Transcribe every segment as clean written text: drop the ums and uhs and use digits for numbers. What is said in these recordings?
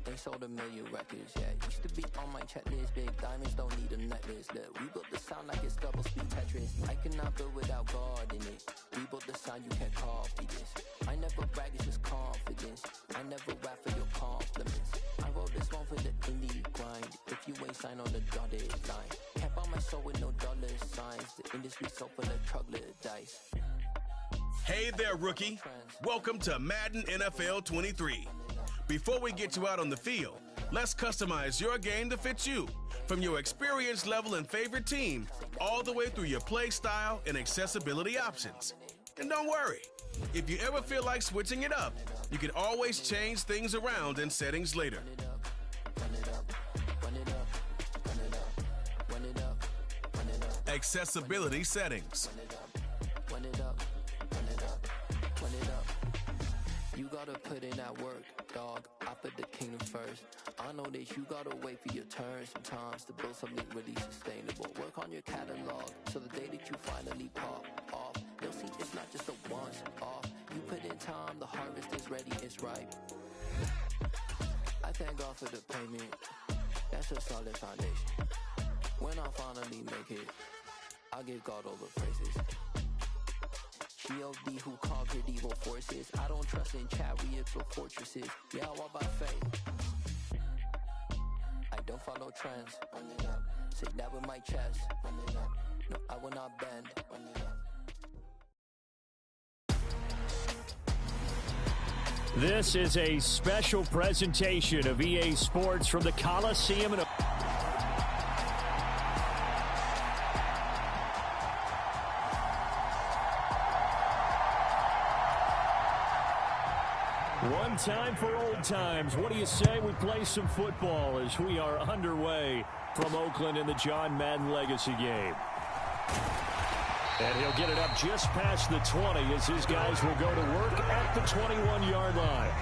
They sold 1 million records, yeah. Used to be on my checklist. Big diamonds don't need a necklace. Look, we built the sound like it's double speed Tetris. I cannot build without God in it. We built the sound, you can't copy this. I never brag, it's just confidence. I never rap for your compliments. I wrote this one for the indie grind. If you ain't signed on the dotted line, can't buy my soul with no dollar signs. The industry so full of troglodytes. Hey there, rookie. Welcome to Madden NFL 23. Before we get you out on the field, let's customize your game to fit you. From your experience level and favorite team, all the way through your play style and accessibility options. And don't worry, if you ever feel like switching it up, you can always change things around in settings later. Accessibility settings. You gotta put in that work, dog. I put the kingdom first. I know that you gotta wait for your turn sometimes to build something really sustainable. Work on your catalog, so the day that you finally pop off, you'll see it's not just a once off. You put in time, the harvest is ready, it's ripe. I thank God for the payment. That's a solid foundation. When I finally make it, I'll give God all the praises. G.O.D. who conquered evil forces. I don't trust in chariots or fortresses. Yeah, I walk by faith. I don't follow trends. Say that with my chest. No, I will not bend. This is a special presentation of EA Sports from the Coliseum. One time for old times. What do you say we play some football as we are underway from Oakland in the John Madden Legacy game? And he'll get it up just past the 20 as his guys will go to work at the 21-yard line.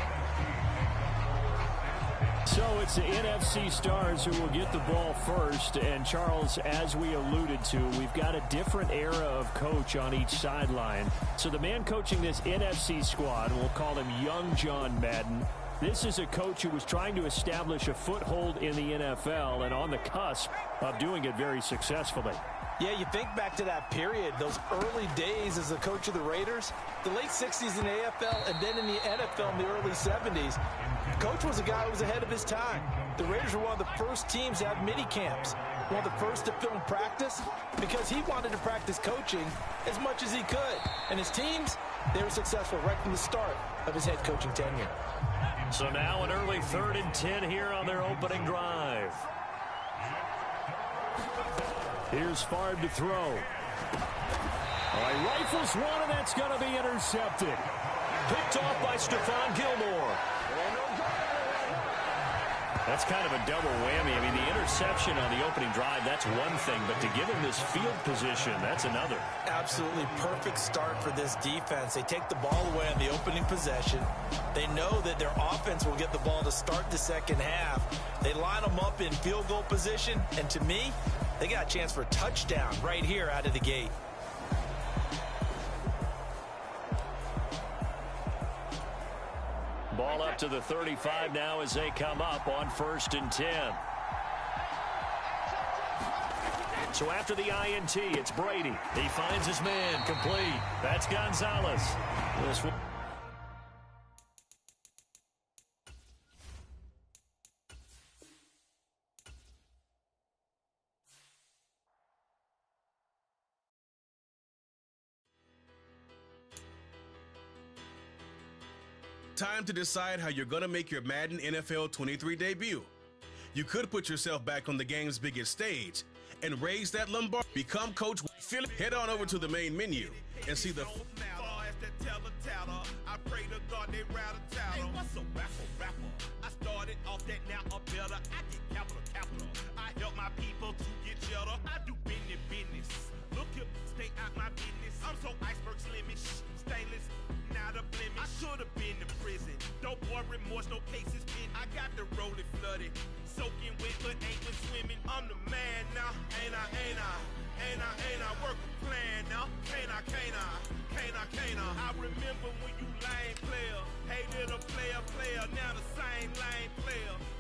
So it's the NFC stars who will get the ball first. And, Charles, as we alluded to, we've got a different era of coach on each sideline. So the man coaching this NFC squad, we'll call him Young John Madden, this is a coach who was trying to establish a foothold in the NFL and on the cusp of doing it very successfully. Yeah, you think back to that period, those early days as the coach of the Raiders, the late 60s in the AFL and then in the NFL in the early 70s. Coach was a guy who was ahead of his time. The Raiders were one of the first teams to have mini camps, one of the first to film practice, because he wanted to practice coaching as much as he could. And his teams, they were successful right from the start of his head coaching tenure. So now an early 3rd and 10 here on their opening drive. Here's Favre to throw. All right, rifles one, and that's going to be intercepted. Picked off by Stephon Gilmore. That's kind of a double whammy. I mean, the interception on the opening drive, that's one thing, but to give him this field position, that's another. Absolutely perfect start for this defense. They take the ball away on the opening possession. They know that their offense will get the ball to start the second half. They line them up in field goal position, and to me, they got a chance for a touchdown right here out of the gate. Ball up to the 35 now as they come up on 1st and 10. So after the INT, it's Brady. He finds his man, complete. That's Gonzalez. This one. Time to decide how you're going to make your Madden NFL 23 debut. You could put yourself back on the game's biggest stage and raise that lumbar. Become Coach Phil. Head on over to the main menu and see the. I pray to God they rattle tattle. Hey, what's a rapper? I started off that, now I'm better. I get capital. I help my people to get cheddar. I do business. Look here, stay out my business. I'm so iceberg slimish, stainless, not a blemish. I should have been to prison. No boy remorse, no cases pinned. I got the rolling flooded, soaking wet, but ain't been swimming. I'm the man now, ain't I? Work a plan now, can't I? I remember when you lame player, hated a player, now the same lame player.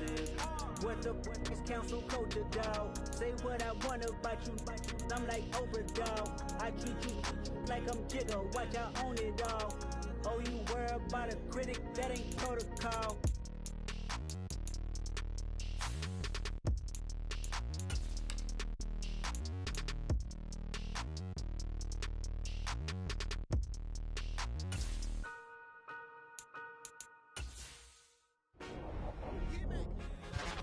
expensive. What the is council culture, dog? Say what I want about you. I'm like overdog. I treat you like I'm Jigga. Watch I own it all. Oh, you worry about a critic? That ain't protocol.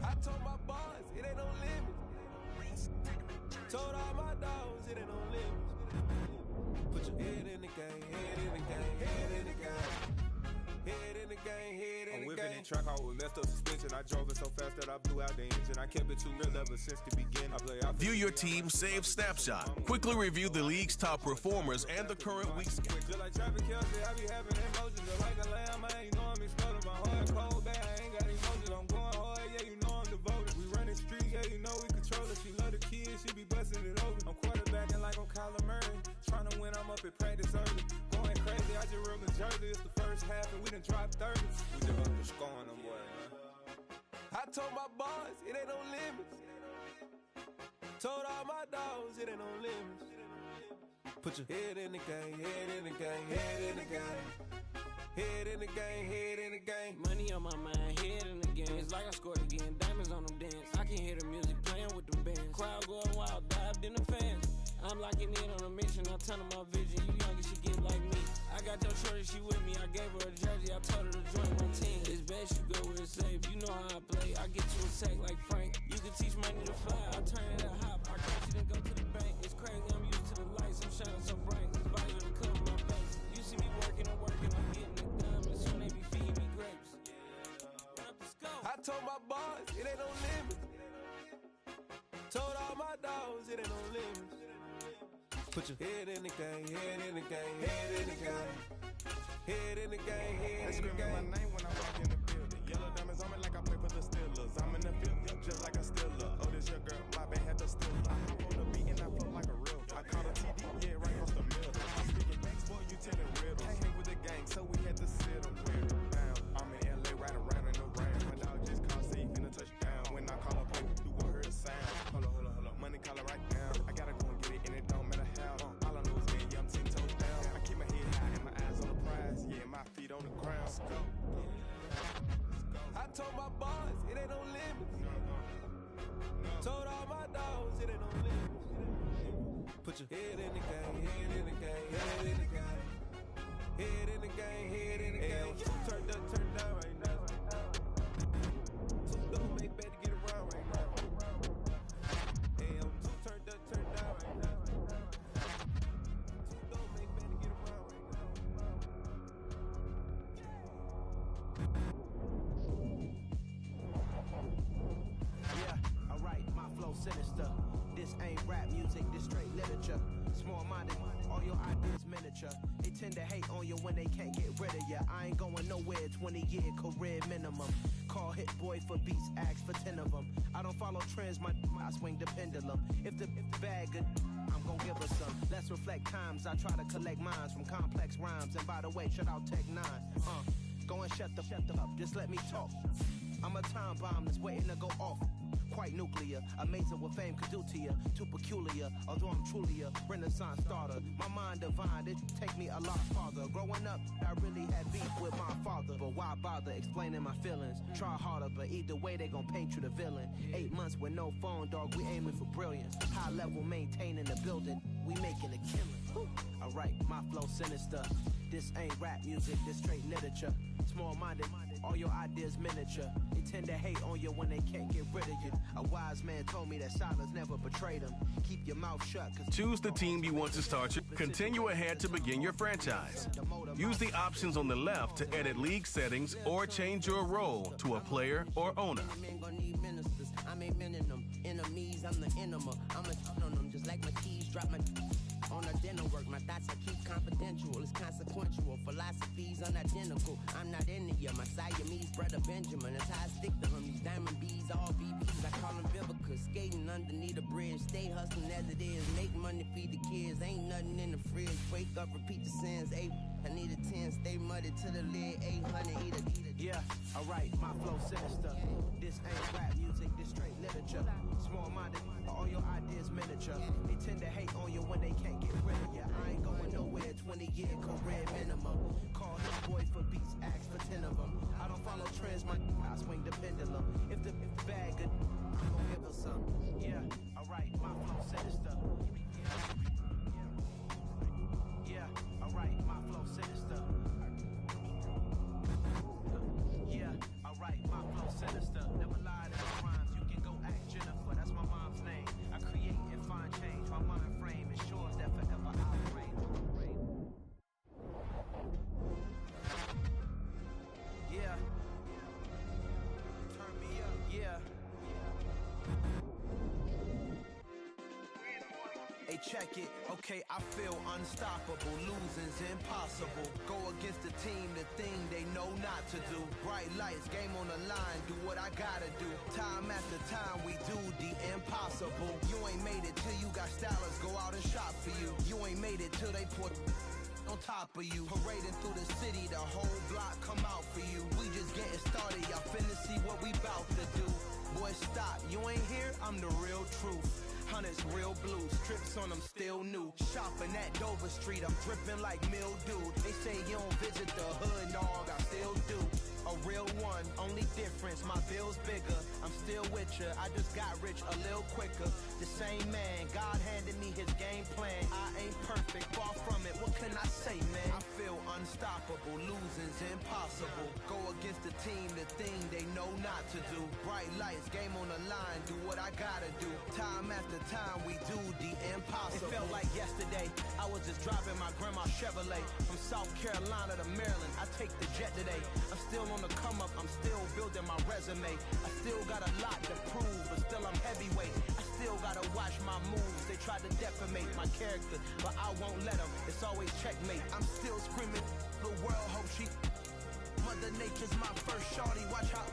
I told my boss, it ain't no limits. Told all my dogs, it ain't no limits. Put your head in the game, head in the game, head in the game. Head in the game, head in the game. I'm whipping in track out with messed up suspension. I drove it so fast that I blew out the engine. I kept it too real ever since the beginning. View your team's save snapshot. Quickly review the league's top performers and the current week's schedule. Just like traffic Kelsey, I be having emotions. Just like a lamb, man, you know I'm exploding. My heart cold, bad, I ain't got emotions. I'm going hard, yeah, you know I'm devoted. We running streets, yeah, you know we control it. She love the kids, she be busting it over. I'm quarterbacking like I'm Kyler Murray. Trying to win, I'm up at practice early. Going crazy, I just real the jersey. It's the first half and we done dropped 30. We just underscoring them, boy, man. I told my boss, it ain't no limits. Told all my dogs, it ain't no limits. Put your head in the game, head in the game, head in the game. Head in the game, head in the game. Money on my mind, head in the game. It's like I scored again, diamonds on them dance. I can hear the music playing with them bands. Crowd going wild, dived in the fans. I'm locking in on a mission, I tell her my vision. You young and she get like me. I got your shorty, she with me. I gave her a jersey, I told her to join my team. It's best you go where it's safe. You know how I play. I get you a sack like Frank. You can teach money to fly. I turn it to hop. I catch it and go to the bank. It's crazy, I'm used to the lights. I'm shining so bright. This visor to cover my face. You see me working and working. I'm getting the diamonds. Soon they be feeding me grapes. I told my boss, it ain't no limits. Told all my dogs, it ain't no limits. Put your head in the game, head in the game, head in the game. Head in the game, head in the game. They my name when I walk in the building. Yellow diamonds on me like I play for the Steelers. I'm in the field, just like a Steeler. Oh, this your girl, my band had the Steeler. I hop on the beat and I flow like a real. I caught a TD, yeah, right across the middle. I'm speaking banks, boy, you telling riddles. Can't hang with the gang, so we had to sit them weird. I'm in LA, riding around in the rain. My dog just called, say he finna touch down. When I call a play, you gon' hear the sound. Hold up, money caller right now. I gotta go and get it, and it don't matter how. All I know is me, yeah, I'm 10 toes down. I keep my head high and my eyes on the prize. Yeah, my feet on the ground. Let's go. I told my boss, it ain't no limits. Told all my dogs, it ain't no limits. Put your head in the game, head in the game, head in the game. Head in the game, head in the game. Turned up, turned down right now. Two doors make better get around right now. Hey, I'm two turned up, turned down right now. Two doors make better get around right now. Yeah, alright, my flow sinister. This ain't rap music, this straight literature. Small-minded, all your ideas miniature. They tend to hate on you when they can't get rid of you. I ain't going nowhere, 20-year career minimum. Call Hit Boy for beats, ask for 10 of them. I don't follow trends, I swing the pendulum. If the bag good, I'm gon' give her some. Let's reflect times, I try to collect minds from complex rhymes. And by the way, shout out Tech 9. Go and shut the up, just let me talk. I'm a time bomb that's waiting to go off. Quite nuclear, amazing what fame could do to you. Too peculiar, although I'm truly a renaissance starter. My mind divine, it take me a lot farther. Growing up, I really had beef with my father. But why bother explaining my feelings? Try harder, but either way they gon' paint you the villain. 8 months with no phone, dog, we aiming for brilliance. High level maintaining the building, we making a killing. Alright, my flow sinister. This ain't rap music, this straight literature. Small-minded, all your ideas miniature. They tend to hate on you when they can't get rid of you. A wise man told me that silence never betrayed him. Keep your mouth shut. Choose the team you want to start. Continue ahead to begin your franchise. Use the options on the left to edit league settings or change your role to a player or owner. I'm aiming them enemies, I'm the enema. I'm a on them just like my keys drop my on a dinner work. My thoughts I keep confidential, it's consequential. Philosophies unidentical. I'm not in it yet. My Siamese brother Benjamin. That's how I stick to him. These diamond bees, all BBs. I call them Vivica. Skating underneath a bridge. Stay hustling as it is. Make money, feed the kids. Ain't nothing in the fridge. Wake up, repeat the sins. I need a 10, stay muddy to the lid, 800, eat a. Yeah, alright, my flow sinister. This ain't rap music, this straight literature. Small-minded, all your ideas miniature. They tend to hate on you when they can't get rid of you. I ain't going nowhere, 20-year career minimum. Call his boy for beats, ask for 10 of them. I don't follow trends, I swing the pendulum. If the bag good, I'm gonna give her some. Yeah, alright, my flow sinister. Yeah, alright, my flow sinister. Yeah, alright, my flow sinister. Never lied in my rhymes. You can go ask Jennifer, that's my mom's name. I create and find change. My mind frame ensures that forever I'll reign. Yeah. Turn me up, yeah. Hey, check it. Okay, I feel unstoppable. Losing's impossible. Go against the team, the thing they know not to do. Bright lights, game on the line. Do what I gotta do. Time after time, we do the impossible. You ain't made it till you got stylists go out and shop for you. You ain't made it till they put on top of you. Parading through the city, the whole block come out for you. We just getting started, y'all finna see what we bout to do. Boy, stop, you ain't here, I'm the real truth. Hunters real blue, strips on them still new. Shopping at Dover Street, I'm dripping like mildew. They say you don't visit the hood, dog, I still do. A real one, only difference, my bill's bigger. I'm still with ya, I just got rich a little quicker. The same man, God handed me his game plan. I ain't perfect, far from it, what can I say, man? I feel unstoppable, losing's impossible. Go against the team, the thing they know not to do. Bright lights, game on the line, do what I gotta do. Time after time, we do the impossible. It felt like yesterday, I was just driving my grandma's Chevrolet. From South Carolina to Maryland, I take the jet today. I'm still on the come up, I'm still building my resume. I still got a lot to prove, but still I'm heavyweight. I still gotta watch my moves. They try to defamate my character, but I won't let them. It's always checkmate. I'm still screaming, the world hope she. Mother Nature's my first shorty, watch how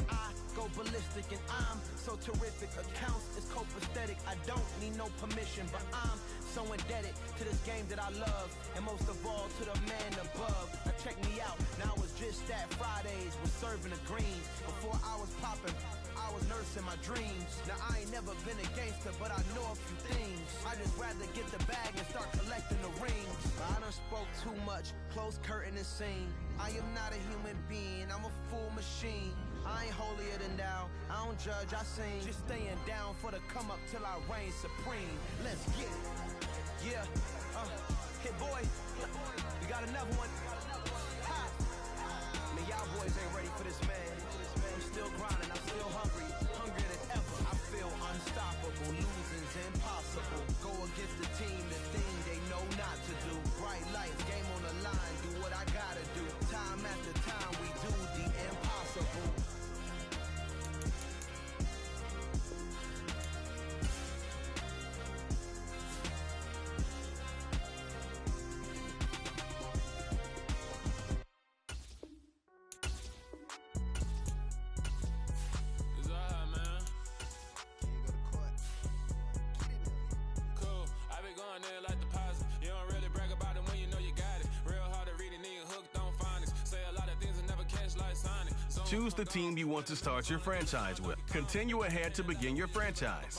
I go ballistic and I'm so terrific. Accounts is copacetic, I don't need no permission, but I'm so indebted to this game that I love, and most of all to the man above. Now check me out, now it's just that Fridays was serving the greens. Before I was popping, I was nursing my dreams. Now I ain't never been a gangster, but I know a few things. I just rather get the bag and start collecting the rings. I done spoke too much, close curtain and scene. I am not a human being, I'm a full machine. I ain't holier than thou, I don't judge, I sing. Just staying down for the come up till I reign supreme. Let's get it. Yeah, hit boy, we got another one. Ha. Man, y'all boys ain't ready for this, man. I'm still grinding, I'm still hungry, hungrier than ever. I feel unstoppable, losing's impossible. Go against the team, the thing they know not to do. Bright lights, game on the line, do what I gotta do. Time after time, we do the impossible. Choose the team you want to start your franchise with. Continue ahead to begin your franchise.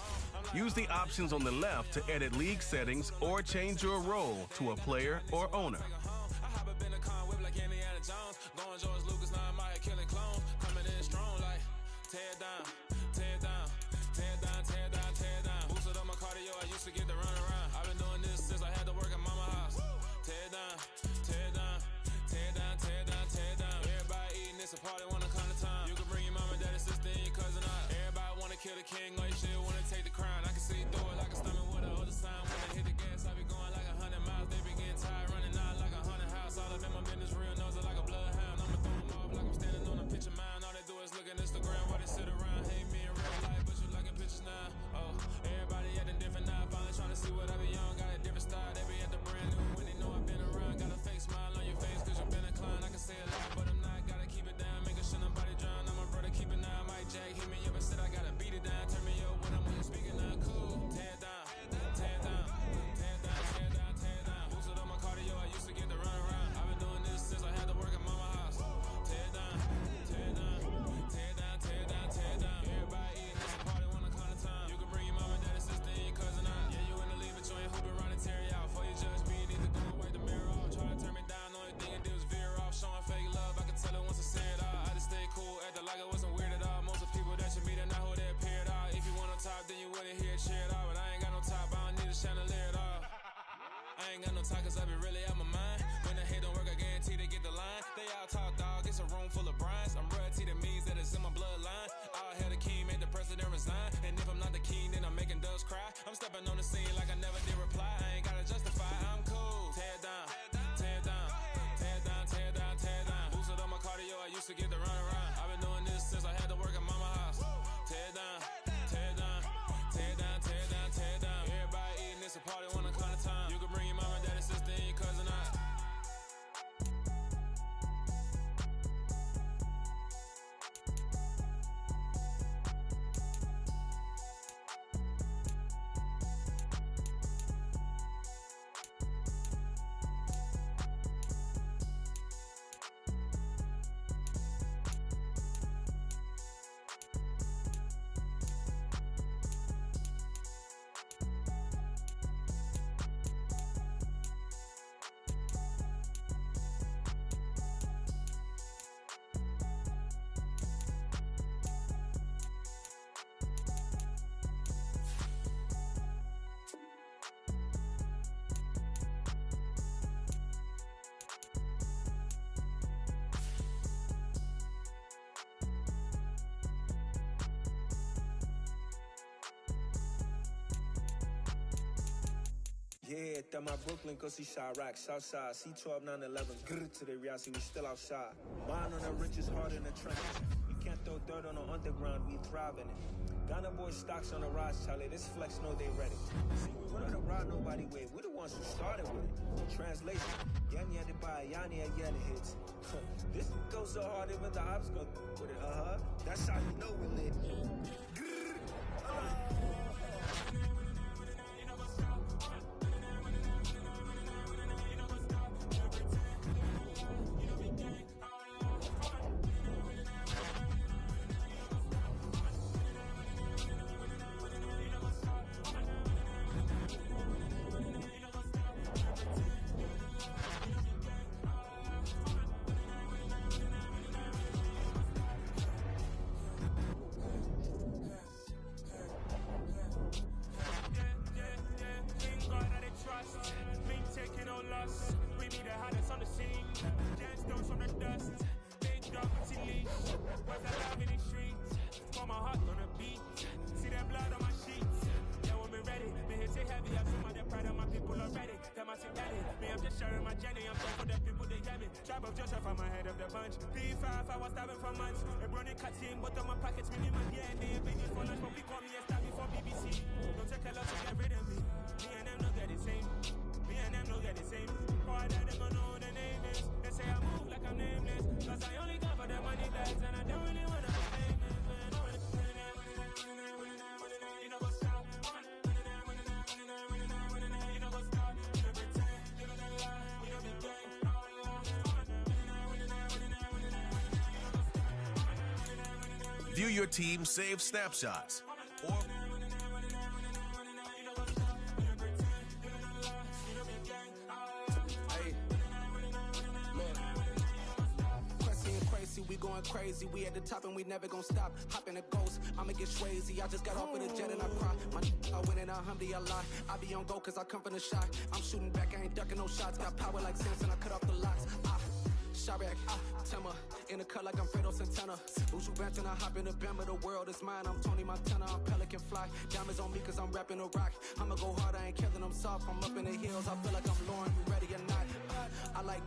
Use the options on the left to edit league settings or change your role to a player or owner. Kill the king like shit, wanna take the crown. I can see through it like a stomach with a other sign. When I hit the gas, I be going like 100 miles. They be getting tired, running out like 100 house. All up in my business, real nose like a bloodhound. I'ma throw them off like I'm standing on a picture mine. All they do is look at Instagram while they sit around. Hate me in real life, but you liking pictures now. Oh, everybody acting different now. Finally trying to see wanna hear it, cheer it out, but I ain't got no top, I don't need a chandelier at all. I ain't got no talk, cause I be really out my mind. When the hate don't work, I guarantee they get the line. They all talk, dog, it's a room full of brines. I'm royalty, that means that it's in my bloodline. All hail the king, made the president resign. And if I'm not the king, then I'm making doves cry. I'm stepping on the scene like I never did reply. I ain't gotta justify, I'm cool. Tear down, tear down, tear down, tear down, tear down. Boosted on my cardio, I used to get the run around. I've been doing this since I had to work at mama house. Tear down, tear down, tear down, tear down, tear down. Everybody eating, it's a party, one o'clock of time. You can bring your mama, daddy, sister, and your cousin out. Yeah, that my Brooklyn, cause he Chirac, Southside, C12, 911, grrr to the reality, we still outside. Mine on the richest, heart in the trenches. You can't throw dirt on the underground, we thrive in it. Ghana boy stocks on the rise, Charlie, this flex know they ready. See, we don't ride nobody way, we the ones who started with it. Translation, Yanni had to buy, Yanni had Yanni hits. This goes so hard, even the ops go with it, that's how you know we lit. View your team's save snapshots. Or we going crazy, we at the top and we never gonna stop. Hop in a ghost, I'ma get crazy. I just got off with a jet and I cry. My I win in a Humvee a lot. I be on go cause I come from the shot. I'm shooting back, I ain't ducking no shots. Got power like Samson, I cut off the locks. Chirac, Tema, in the cut like I'm Fredo Santana. Uju Benton, I hop in the Bama, the world is mine. I'm Tony Montana, I'm Pelican Fly. Diamonds on me cause I'm rapping a rock. I'ma go hard, I ain't killing them soft. I'm up in the hills, I feel like I'm Lauren, you ready or not? I like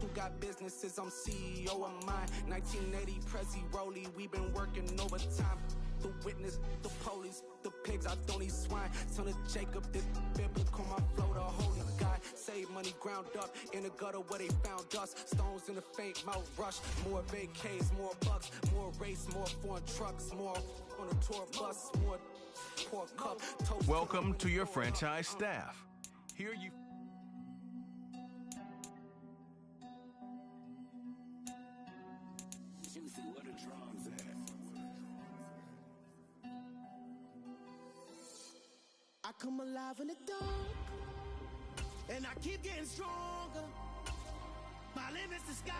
who got businesses, I'm CEO of mine. 1980 Prezi Rolly, we been working overtime. The witness, the police, the pigs, I don't eat swine. Son of Jacob, this biblical, my flow, the holy God. Save money ground up in the gutter where they found us. Stones in the faint mouth rush. More vacays, more bucks, more race, more foreign trucks, more on a tour bus, more poor cup. Welcome to your franchise staff. Here you. I come alive in the dark, and I keep getting stronger. My limit's the sky.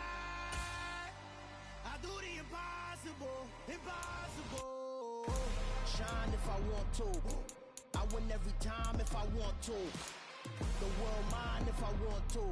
I do the impossible, impossible. Shine if I want to. I win every time if I want to. The world mine if I want to.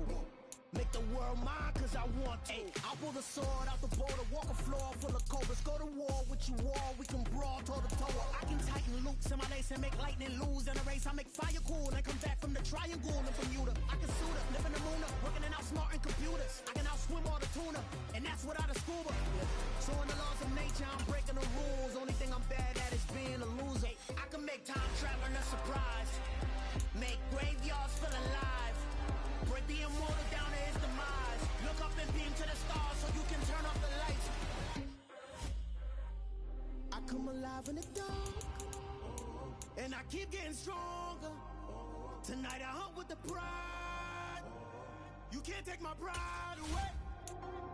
Make the world mine cause I want to. Ay, I'll pull the sword out the border, walk a floor full of cobras. Go to war with you all, we can brawl toe to toe. I can tighten loops in my lace and make lightning lose in a race. I make fire cool and come back from the triangle in Bermuda. I can suit up, live in the moon up, working and outsmarting computers. I can outswim all the tuna, and that's without a scuba. So in the laws of nature, I'm breaking the rules. Only thing I'm bad at is being a loser. I can make time traveling a surprise. Make graveyards feel alive. Break the immortal down to his demise. Look up and beam to the stars so you can turn off the lights. I come alive in the dark, and I keep getting stronger. Tonight I hunt with the pride. You can't take my pride away.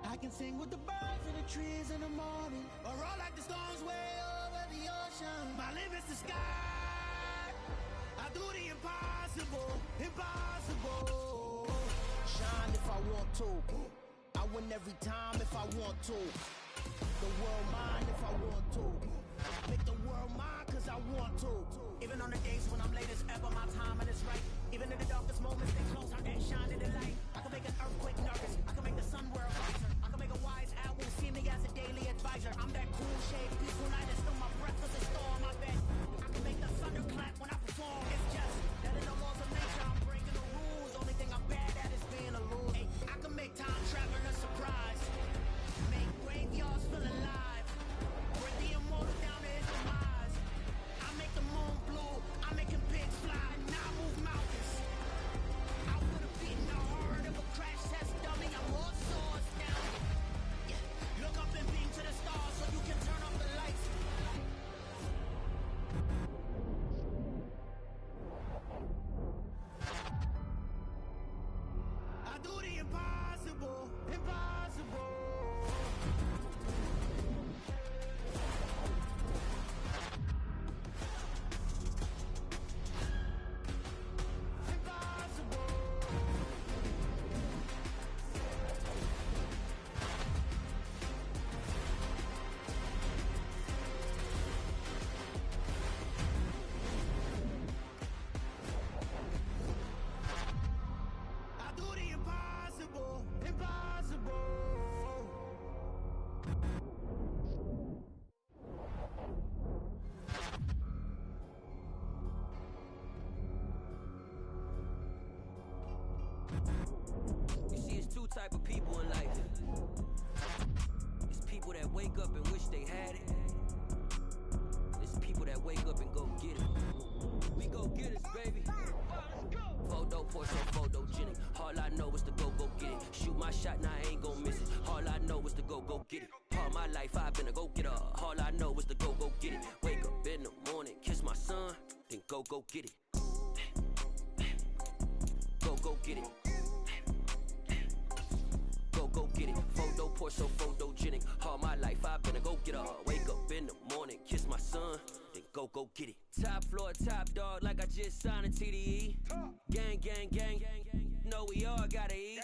I can sing with the birds and the trees in the morning, or roll like the storms way over the ocean. My limit's the sky. I do the impossible, impossible. Shine if I want to. I win every time if I want to. The world mine if I want to. Make the world mine cause I want to. Even on the days when I'm late as ever, my timing is right. Even in the darkest moments, stay close, I can shine in the light. I can make an earthquake nervous, I can make the sun wear a visor. I can make a wise owl see me as a daily advisor. I'm that cool shade, peaceful night, and still my breath is a storm, I bet. I can make the thunder clap when I perform. It's just that in the laws of nature, I'm breaking the rules. Only thing I'm bad at is being a loser. Hey, I can make time traveling a surprise. Make graveyards feel alive. Bring the immortal down to his demise. I make the moon blue, I'm making pigs fly, and I move mountains. I would've beaten the heart of a crash test dummy. I'm more swords down. Yeah. Look up and beam to the stars so you can turn off the lights. I do the impossible, impossible. I do the impossible, impossible. You see, it's two type of people in life. It's people that wake up and wish they had it. It's people that wake up and go get it. We go get it, baby. Photo, Porsche, photogenic. All I know is to go get it. Shoot my shot, now I ain't gon' miss it. All I know is to go get it. All my life I've been a go-getter. All I know is to go get it. Wake up in the morning, kiss my son, then go get it. Go get it. Go get it. Photo, Porsche, photogenic. All my life I've been a go-getter. Wake up in the morning, kiss my son, then go get it. Top floor, top dog, like I just signed a TDE. Gang, gang, gang, know we all gotta eat.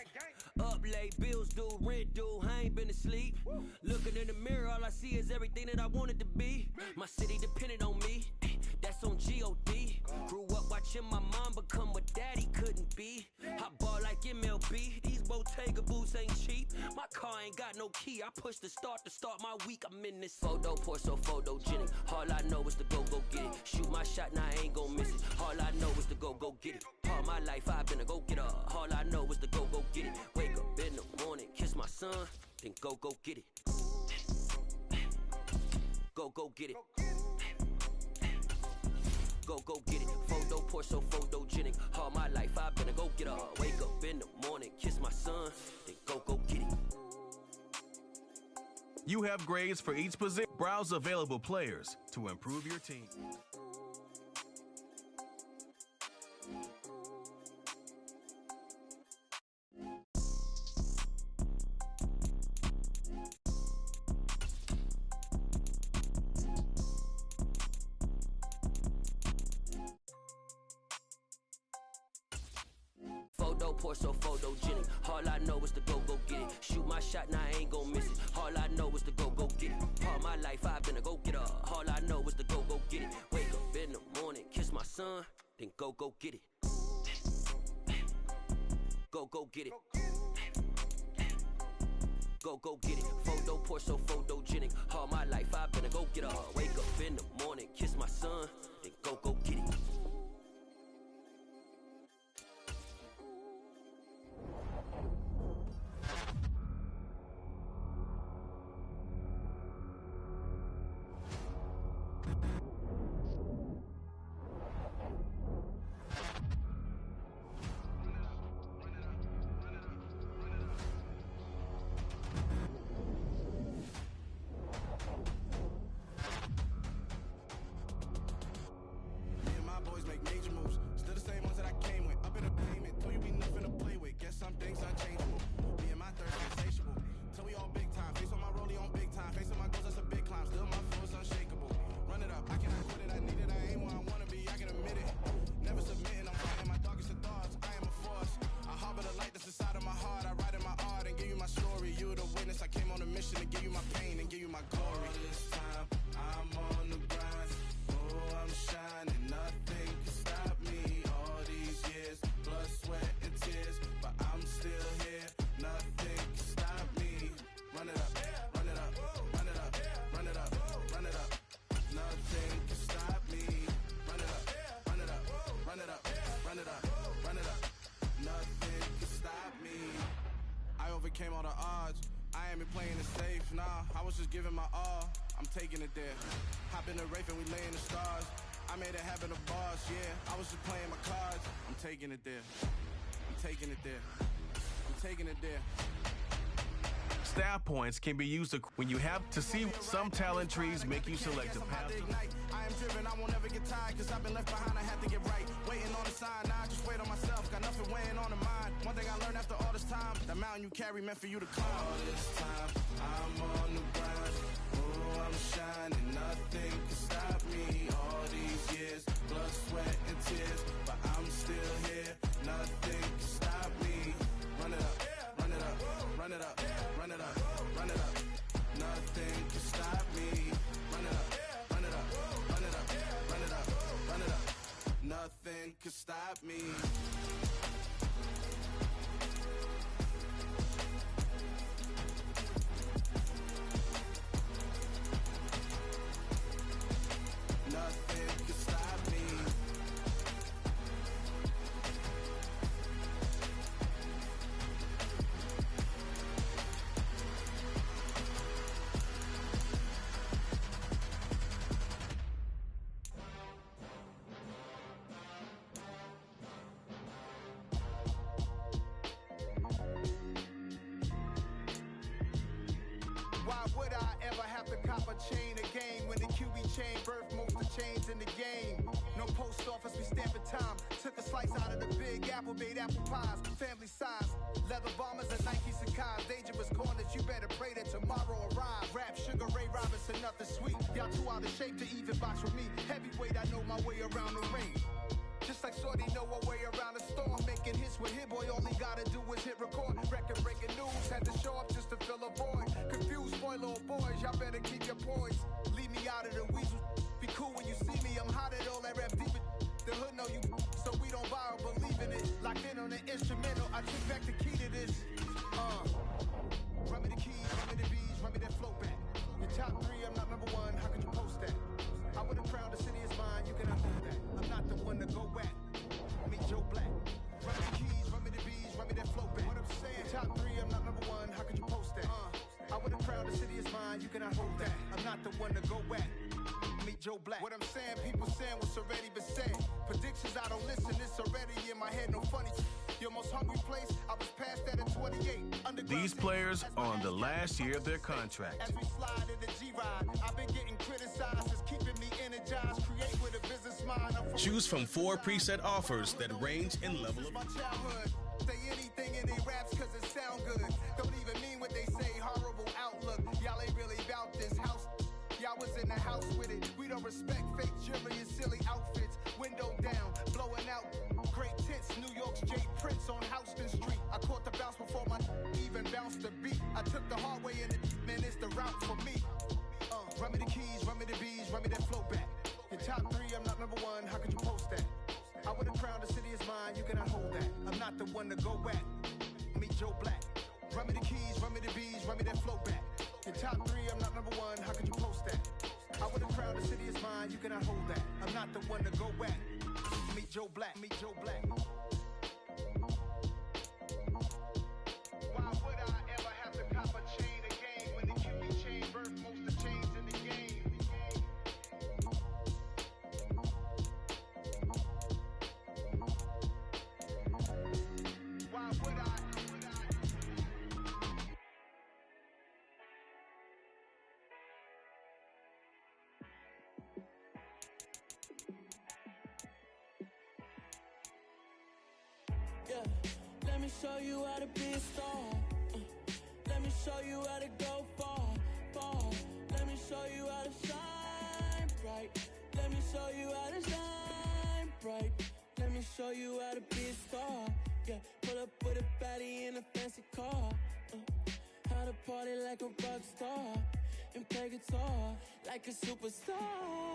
Up late, bills due, rent due, I ain't been asleep. Looking in the mirror, all I see is everything that I wanted to be. My city depended on me, that's on G.O.D. Grew up watching my mom become what daddy couldn't be. I ball like MLB, these Bottega boots ain't cheap. My car ain't got no key, I push the start to start my week. I'm in this photo, Porsche, photogenic. All I know is to go get it. Shoot my shot, now I ain't gon' miss it. All I know is to go get it. All my life I've been a go-getter. All I know is to go get it. Wake up in the morning, kiss my son, then go get it. Go get it. Go get it. Photo, Porsche, photogenic. All my life I've been a go-getter. Wake up in the morning, kiss my son, then go get it. You have grades for each position. Browse available players to improve your team. Photo, Porsche, photogenic. All I know is to go get it. Shoot my shot, now I ain't gon' miss it. All I know is to go get it. All my life I've been a go-getter. All I know is to go get it. son, then go get it. Go get it. Go get it. Photo poor, so photogenic. All my life I've been a go getter. Wake up in the morning, kiss my son, then go get it. Overcame all the odds. I ain't been playing it safe, nah. I was just giving my all. I'm taking it there. Hop in the Wraith and we lay in the stars. I made it happen to boss, yeah. I was just playing my cards. I'm taking it there. I'm taking it there. I'm taking it there. Staff points can be used when you have to see some talent trees make you select a path. I am driven, I won't ever get tired, cause I've been left behind, I had to get right. Waiting on the sign, now I just wait on myself, got nothing weighing on the mind. One thing I learned after all this time, the mountain you carry meant for you to climb. All this time, I'm on the grind, oh, I'm shining, nothing can stop me. All these years, blood, sweat, and tears, but I'm still here, nothing can stop me. Run it up, run it up, run it up, run it up, run it up. Nothing can stop me. Run it up, run it up, run it up, run it up, run it up. Nothing can stop me. Nothing can stop me. Why would I ever have to cop a chain again when the QB chain birth most of chains in the game? No post office, we stamping time. Took a slice out of the big apple, made apple pies, family size. Leather bombers and Nike Sacai's. Dangerous corners, you better pray that tomorrow arrives. Rap, Sugar Ray Robinson, nothing sweet. Y'all too out of shape to even box with me. Heavyweight, I know my way around the ring. Just like Shorty know her way around the storm. Making hits with Hit Boy, all he gotta do is hit record. Record breaking news, had to show up just to fill a void. Confused boy, little boys, y'all better keep your poise. Leave me out of the weasel. Be cool when you see me, I'm hot at all that rap deep. The hood know you, so we don't buy or believe in it. Locked in on the instrumental, I took back the key to this. Run me the keys, run me the bees, run me that flow back. Your top three, I'm not number one, how could you post that? I would have crowned the city is mine, you cannot hold that. I'm not the one to go at. Meet Joe Black. Run me the keys, run me the bees, run me that flow back. What I'm saying, top three, I'm not number one, how could you post that? I would have crowned the city is mine, you cannot hold that. I'm not the one to go at. Meet Joe Black. What I'm saying, people saying what's already been said. Predictions, I don't listen, it's already in my head, no funny. Your most hungry place, I was past that at 28. These players are on the last year of their contract. As we slide in the G-Ride, I've been getting criticized, it's keeping me energized. Create with a business mind. Choose from 4 preset offers that range in level of my childhood. Say anything in they raps cause it sound good. Don't even mean what they say, horrible outlook. Y'all ain't really about this house. Y'all was in the house with it. We don't respect fake jewelry and silly outfits. Window down, blowing out great tits. New York's J. Prince on Houston Street. I caught the bounce before my even bounced the beat. I took the hard way in it, man, it's the route for me. Run me the keys, run me the bees, run me that flow back. Your top three, I'm not number one, how could you post that? mine, you cannot hold that. I'm not the one to go at. Meet Joe Black. Run me the keys, run me the bees, run me that flow back. Your top 3, I'm not number 1, how could you post that? I want to crown, the city is mine, you cannot hold that. I'm not the one to go at. Meet Joe Black, meet Joe Black. Why would I ever have to cop a chain again when the QB chain birthed most of the chains in the game? Why would I? Yeah, let me show you how to be a star. Let me show you how to go far, far. Let me show you how to shine bright. Let me show you how to shine bright. Let me show you how to be a star. Yeah, pull up with a baddie in a fancy car. How to party like a rock star and play guitar like a superstar.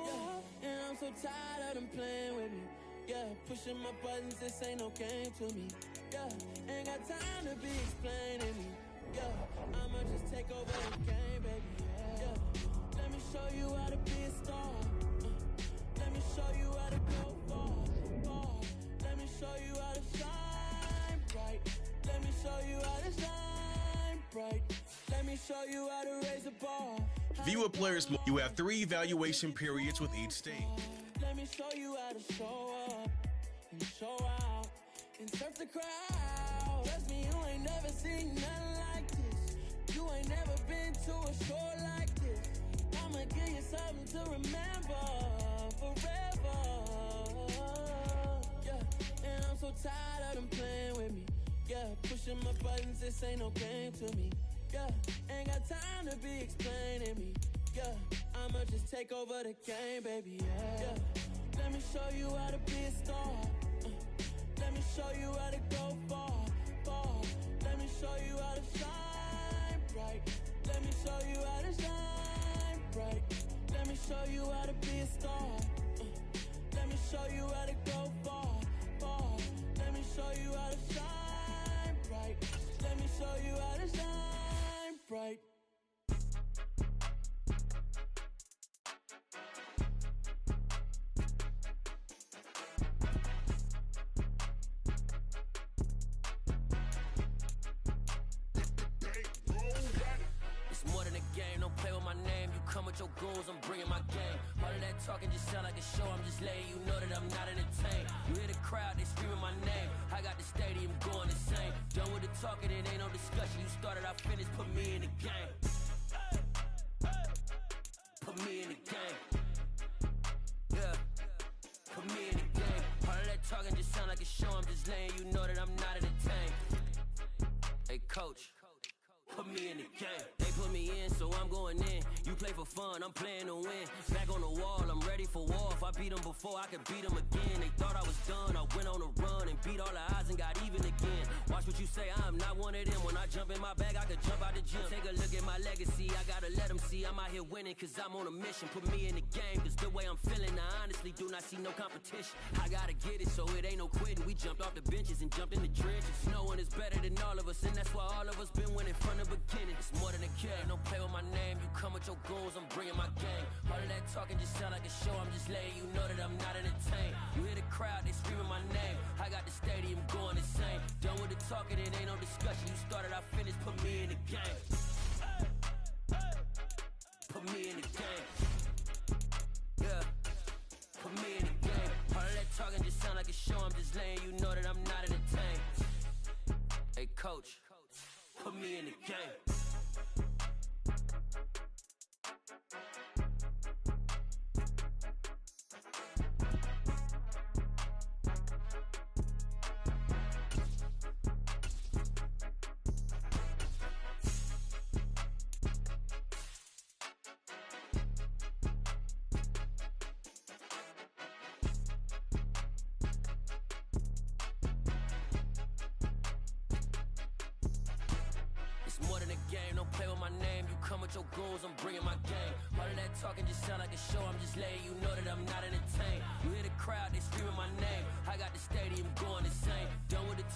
Yeah, and I'm so tired of them playing with me. Yeah, pushing my buttons, this ain't no game to me. Yeah, ain't got time to be explaining me. Yeah, I'ma just take over the game, baby. Yeah, let me show you how to be a star. Let me show you how to go far, far. Let me show you how to shine bright. Let me show you how to shine bright. Let me show you how to raise a bar. View a player's. You have 3 evaluation periods with each stage. Let me show you how to show up and show out and surf the crowd. Trust me, you ain't never seen nothing like this. You ain't never been to a show like this. I'ma give you something to remember forever. Yeah, and I'm so tired of them playing with me. Yeah, pushing my buttons, this ain't no game to me. Yeah, ain't got time to be explaining me. Yeah, I'ma just take over the game, baby. Yeah, let me show you how to be a star. Let me show you how to go far, far. Let me show you how to shine bright. Let me show you how to shine bright. Let me show you how to be a star. Let me show you how to go far, far. Let me show you how to shine bright. Let me show you how to shine bright. Your goals, I'm bringing my game. All of that talking just sound like a show. I'm just letting you know that I'm not entertained. You hear the crowd, they screaming my name. I got the stadium going insane. Done with the talking, it ain't no discussion. You started, I finished, put me in the game. Put me in the game. Yeah, put me in the game. All of that talking just sound like a show. I'm just letting you know that I'm not entertained. Hey, coach, put me in the game. They put me in, so I'm going in. You play for fun, I'm playing to win. Back on the wall, I'm ready for war. If I beat them before, I could beat them again. They thought I was done, I went on a run and beat all the odds and got even again. Watch what you say, I'm not one of them. When I jump in my bag, I could jump out the gym. Take a look at my legacy, I gotta let them see I'm out here winning, cause I'm on a mission. Put me in the game, cause the way I'm feeling, I honestly do not see no competition. I gotta get it, so it ain't no quitting. We jumped off the benches and jumped in the trenches. No one is better than all of us, and that's why all of us been winning from the beginning. It's more than a game, don't play with my name. You come with your goons, I'm bringing my game. All of that talking just sound like a show. I'm just letting you know that I'm not entertained. You hear the crowd, they screaming my name. I got the stadium going insane. Done with the talking, it ain't no discussion. You started, I finished, put me in the game. Put me in the game. Yeah, put me in the game. All of that talking just sound like a show. I'm just letting you know that I'm not entertained. Hey, coach, put me in the game. Your goals, I'm bringing my game. All of that talking just sound like a show. I'm just letting you know that I'm not entertained. You hear the crowd, they screaming my name. I got the stadium going insane.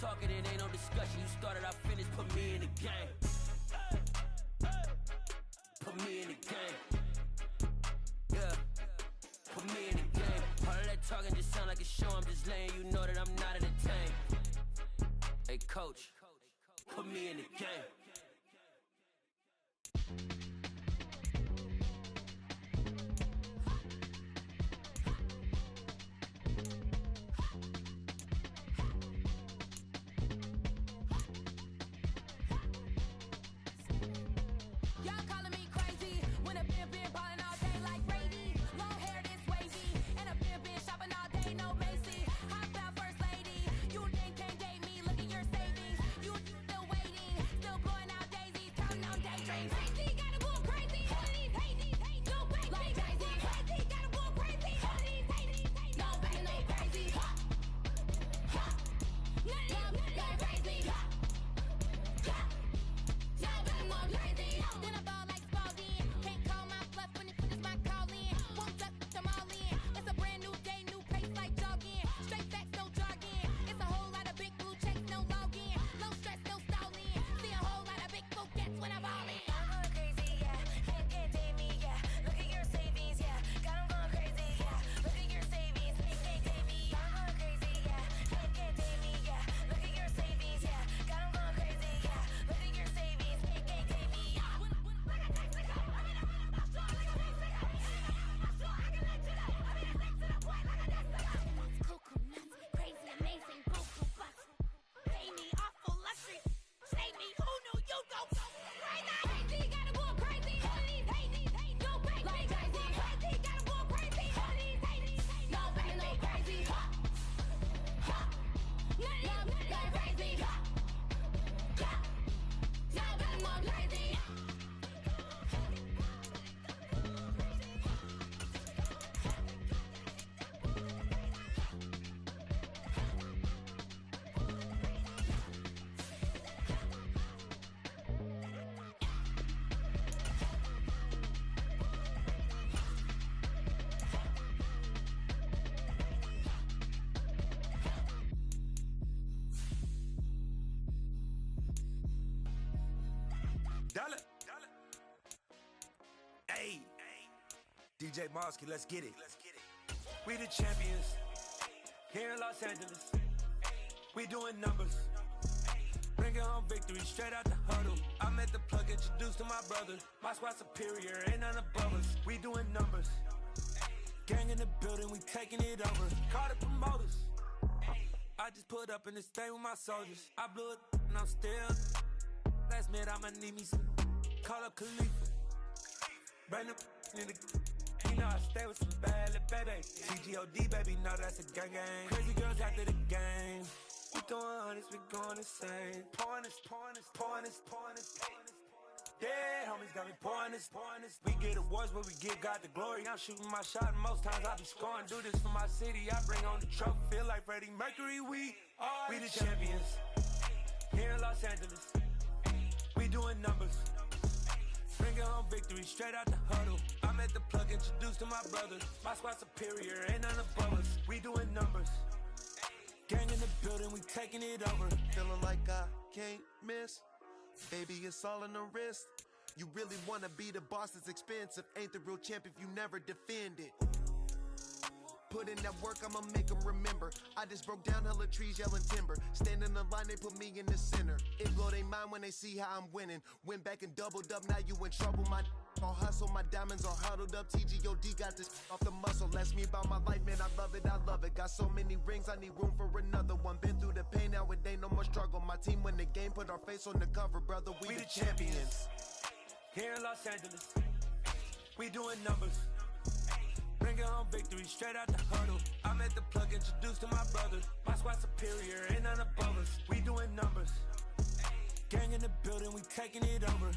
talking, it ain't no discussion. You started, I finished, put me in the game. Put me in the game. Yeah, put me in the game. All of that talking just sound like a show. I'm just letting you know that I'm not entertained. Hey, coach, put me in the game. Dollar. Hey, DJ Mosky, let's get it. We the champions here in Los Angeles. We doing numbers, bringing home victory straight out the huddle. I'm at the plug, introduced to my brother. My squad superior, ain't none above us. We doing numbers, gang in the building, we taking it over. Call the promoters. I just put up in this thing with my soldiers. I blew it and I'm still. Last minute I'ma need me some. Call up Khalifa. Bring them in the. You know I stay with some bad little baby. CGOD baby, know that's a gang gang. Crazy girls after the game. We throwing hundreds, we going insane. Pouring this. Yeah, homies got me pouring this. We get awards where we give God the glory. I'm shooting my shot and most times I be scoring. Do this for my city, I bring on the trophy. Feel like Freddie Mercury, we the champions here in Los Angeles. We doing numbers, bringing home victory straight out the huddle. I'm at the plug, introduced to my brother. My squad superior, ain't none above us. We doing numbers, gang in the building, we taking it over. Feeling like I can't miss. Baby, it's all in the wrist. You really wanna be the boss, it's expensive. Ain't the real champ if you never defend it. Put in that work, I'ma make them remember. I just broke down hella trees, yelling timber. Stand in the line, they put me in the center. It blow they mind when they see how I'm winning. Went back and doubled up, now you in trouble. My all hustle, my diamonds are huddled up. TGOD got this off the muscle. Ask me about my life, man, I love it. Got so many rings, I need room for another one. Been through the pain, now it ain't no more struggle. My team win the game, put our face on the cover, brother. We the champions here in Los Angeles. We doing numbers, bringing home victory straight out the huddle. I'm at the plug, introduced to my brother. My squad superior, ain't none above us. We doing numbers, gang in the building, we taking it over.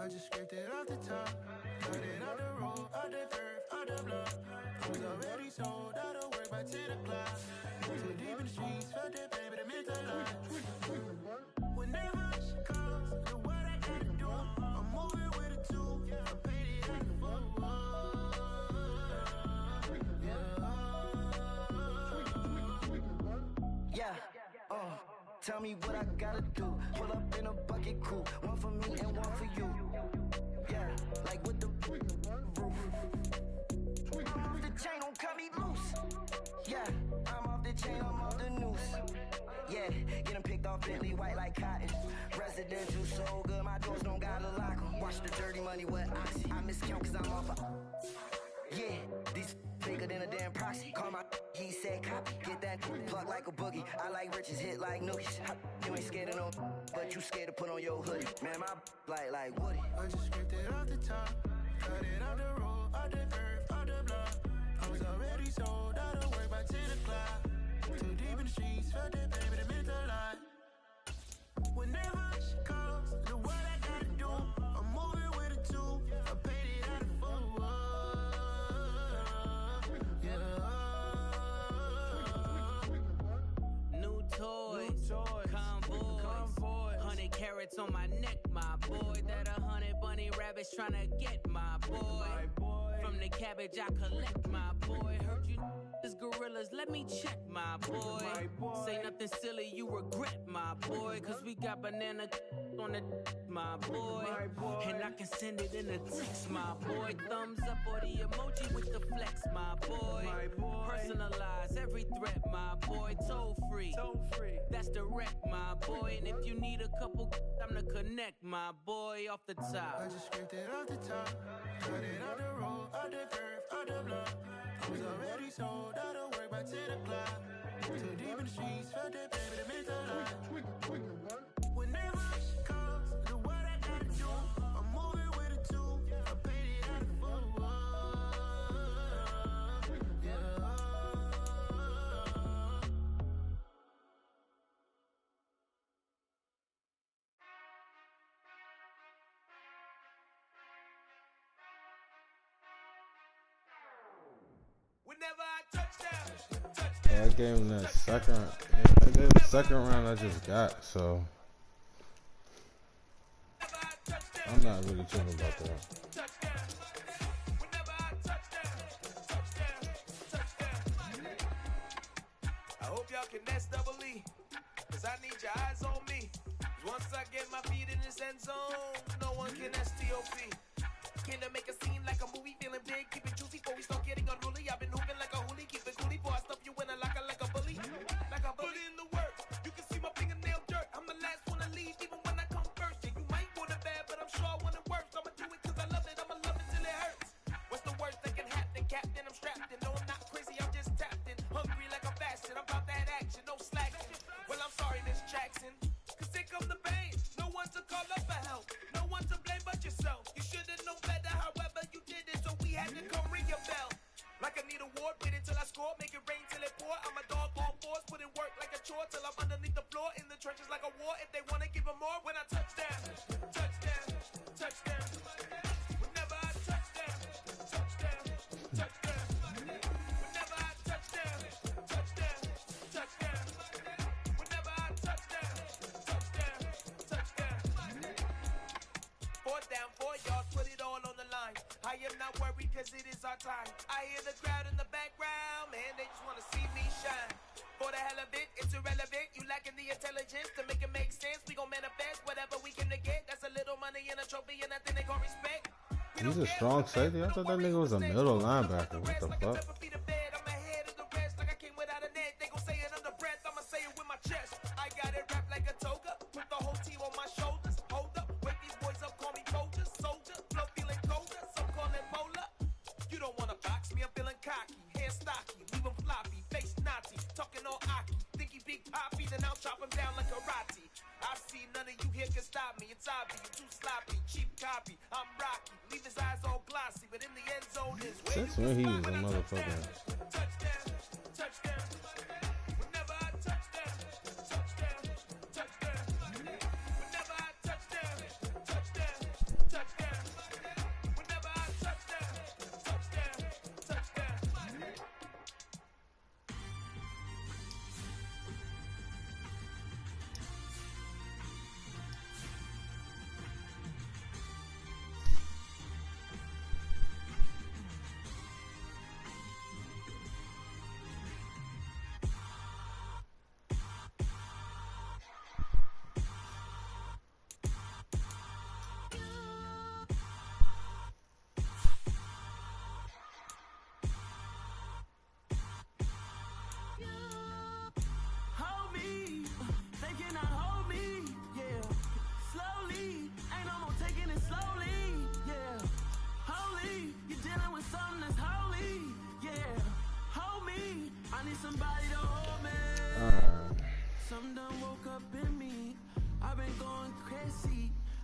I just scraped it off the top, cut it out the road, out the curve, out the block. I was already sold out of work by 10 o'clock. Too deep in the streets, felt that baby, the mental lie. Whenever she calls, do what I gotta do. I'm moving with a two, I paid it out the full. Yeah, tell me what I gotta do. Pull up in a bucket crew, one for me and one for you. Yeah, like with the roof. I'm off the chain, don't cut me loose. Yeah, I'm off the chain, I'm off the noose. Yeah, getting picked off Bentley white like cotton. Residential so good, my doors don't gotta lock 'em. Watch the dirty money with oxy. I miscount cause I'm off a. Yeah, these bigger than a damn proxy. Call my he said copy. Get that plug like a boogie. I like riches, hit like nookies. You ain't scared of no, but you scared to put on your hoodie. Man, my like Woody. I just scraped it off the top, cut it out the road, out the curve, out the block. I was already sold out of work by 10 o'clock. Too deep in the streets, felt that baby, the mental lie. Whenever she calls, do what I gotta do. I'm moving with a two, I paid it out of full. New toys, convoys, 100 carats on my neck, my boy. That 100 bunny rabbits tryna get my boy. From the cabbage I collect, my boy. Heard you is gorillas, let me check, my boy. Say nothing silly, you regret, my boy. Cause we got banana on the my boy. And I can send it in a text, my boy. Thumbs up or the emoji with the flex, my boy. Personalize every threat, my boy. Toll free, that's direct, my boy. And if you need a couple, I'm to connect, my boy, off the top. I just scraped it off the top, cut it out the road, out the curve, out the block. I was already sold out of work by 10 o'clock. Too deep in the streets, felt that baby, the mental lie. Whenever she calls, do what I gotta do. I'm moving with a two, I paid it out of full. Whenever I touch down. Yeah, I gave him that second. Yeah, I gave him the second round I just got, so I'm not really tripping about that. I hope y'all can nest double E, cause I need your eyes on me. Once I get my feet in this end zone, no one can STOP. Can I make a scene like a movie, feeling big, keep it juicy before we start getting unruly. I've been hooping like a hoolie, keep it coolie before I stuff you in a locker like a bully. Like a bully in the work, you can see my fingernail dirt. I'm the last one to leave, even when I come first. Yeah, you might want it bad, but I'm sure I want it worse. I'ma do it cause I love it, I'ma love it till it hurts. What's the worst that can happen, Captain? I'm strapped in, no I'm not crazy, I'm just tapped in. Hungry like I'm fasting, I'm about that action, no slacking. Well, I'm sorry, Miss Jackson, cause here come the pain. No one to call up for help, no one to blame but yourself. You should've known better, however you did it, so we had to come ring your bell. Like I need a ward, wait until I score, make it rain till it pour. I'm a dog on force, put in work like a chore till I'm underneath the floor, in the trenches like a war. If they wanna give them more, when I touch down, touch down, touch down. Whenever I touch down, touch down, touch down. Whenever I touch down, touch down, touch down. Whenever I touch down, touch down, touch down. 4th down, 4 yards, put it all on the line. I am not worried cause it is our time. I hear the crowd in the background, man, they just wanna see me shine. For the hell of it, it's irrelevant. You lacking the intelligence to make it make sense. We gon' manifest whatever we can get. That's a little money and a trophy and nothing they gon' respect. He's a strong safety. I thought that nigga was a middle linebacker. What the fuck? I'm ahead of the rest like I came without a net. They gon' say it under breath, I'ma say it with my chest. I got it wrapped like a toga, put the whole team on my shoulders. Hold up, wake these boys up, call me soldier, flow feeling colder, some call it polar. You don't wanna box me, I'm feeling cocky, hair stocky, leave him floppy, face naughty, talking all aki, think he big poppy, then I'll chop him down like karate. I see none of you here can stop me, it's obvious, you too sloppy, cheap copy, I'm rocky, leave his eyes all glossy, but in the end zone is where Since when he was a motherfucker? touchdown, touchdown. Whenever I touchdown, touchdown, touchdown. Whenever I touchdown, touchdown, touchdown.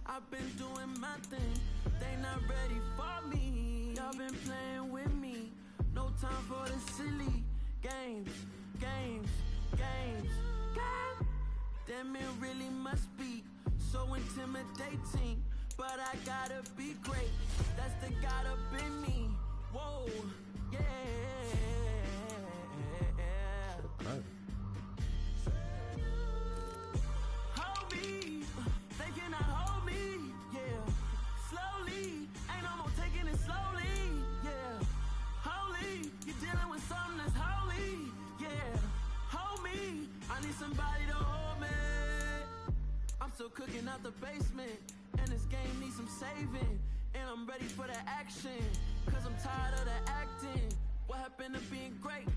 I've been doing my thing, they not ready for me. Y'all been playing with me, no time for the silly games. Damn, it really must be so intimidating, but I gotta be great, that's the God up in me. Whoa, yeah. Hold me, they cannot hold me, yeah. Slowly, ain't no more taking it slowly, yeah. Holy, you're dealing with something that's holy, yeah. Hold me, I need somebody to hold me. I'm still cooking out the basement, and this game needs some saving. And I'm ready for the action, cause I'm tired of the acting. What happened to being great?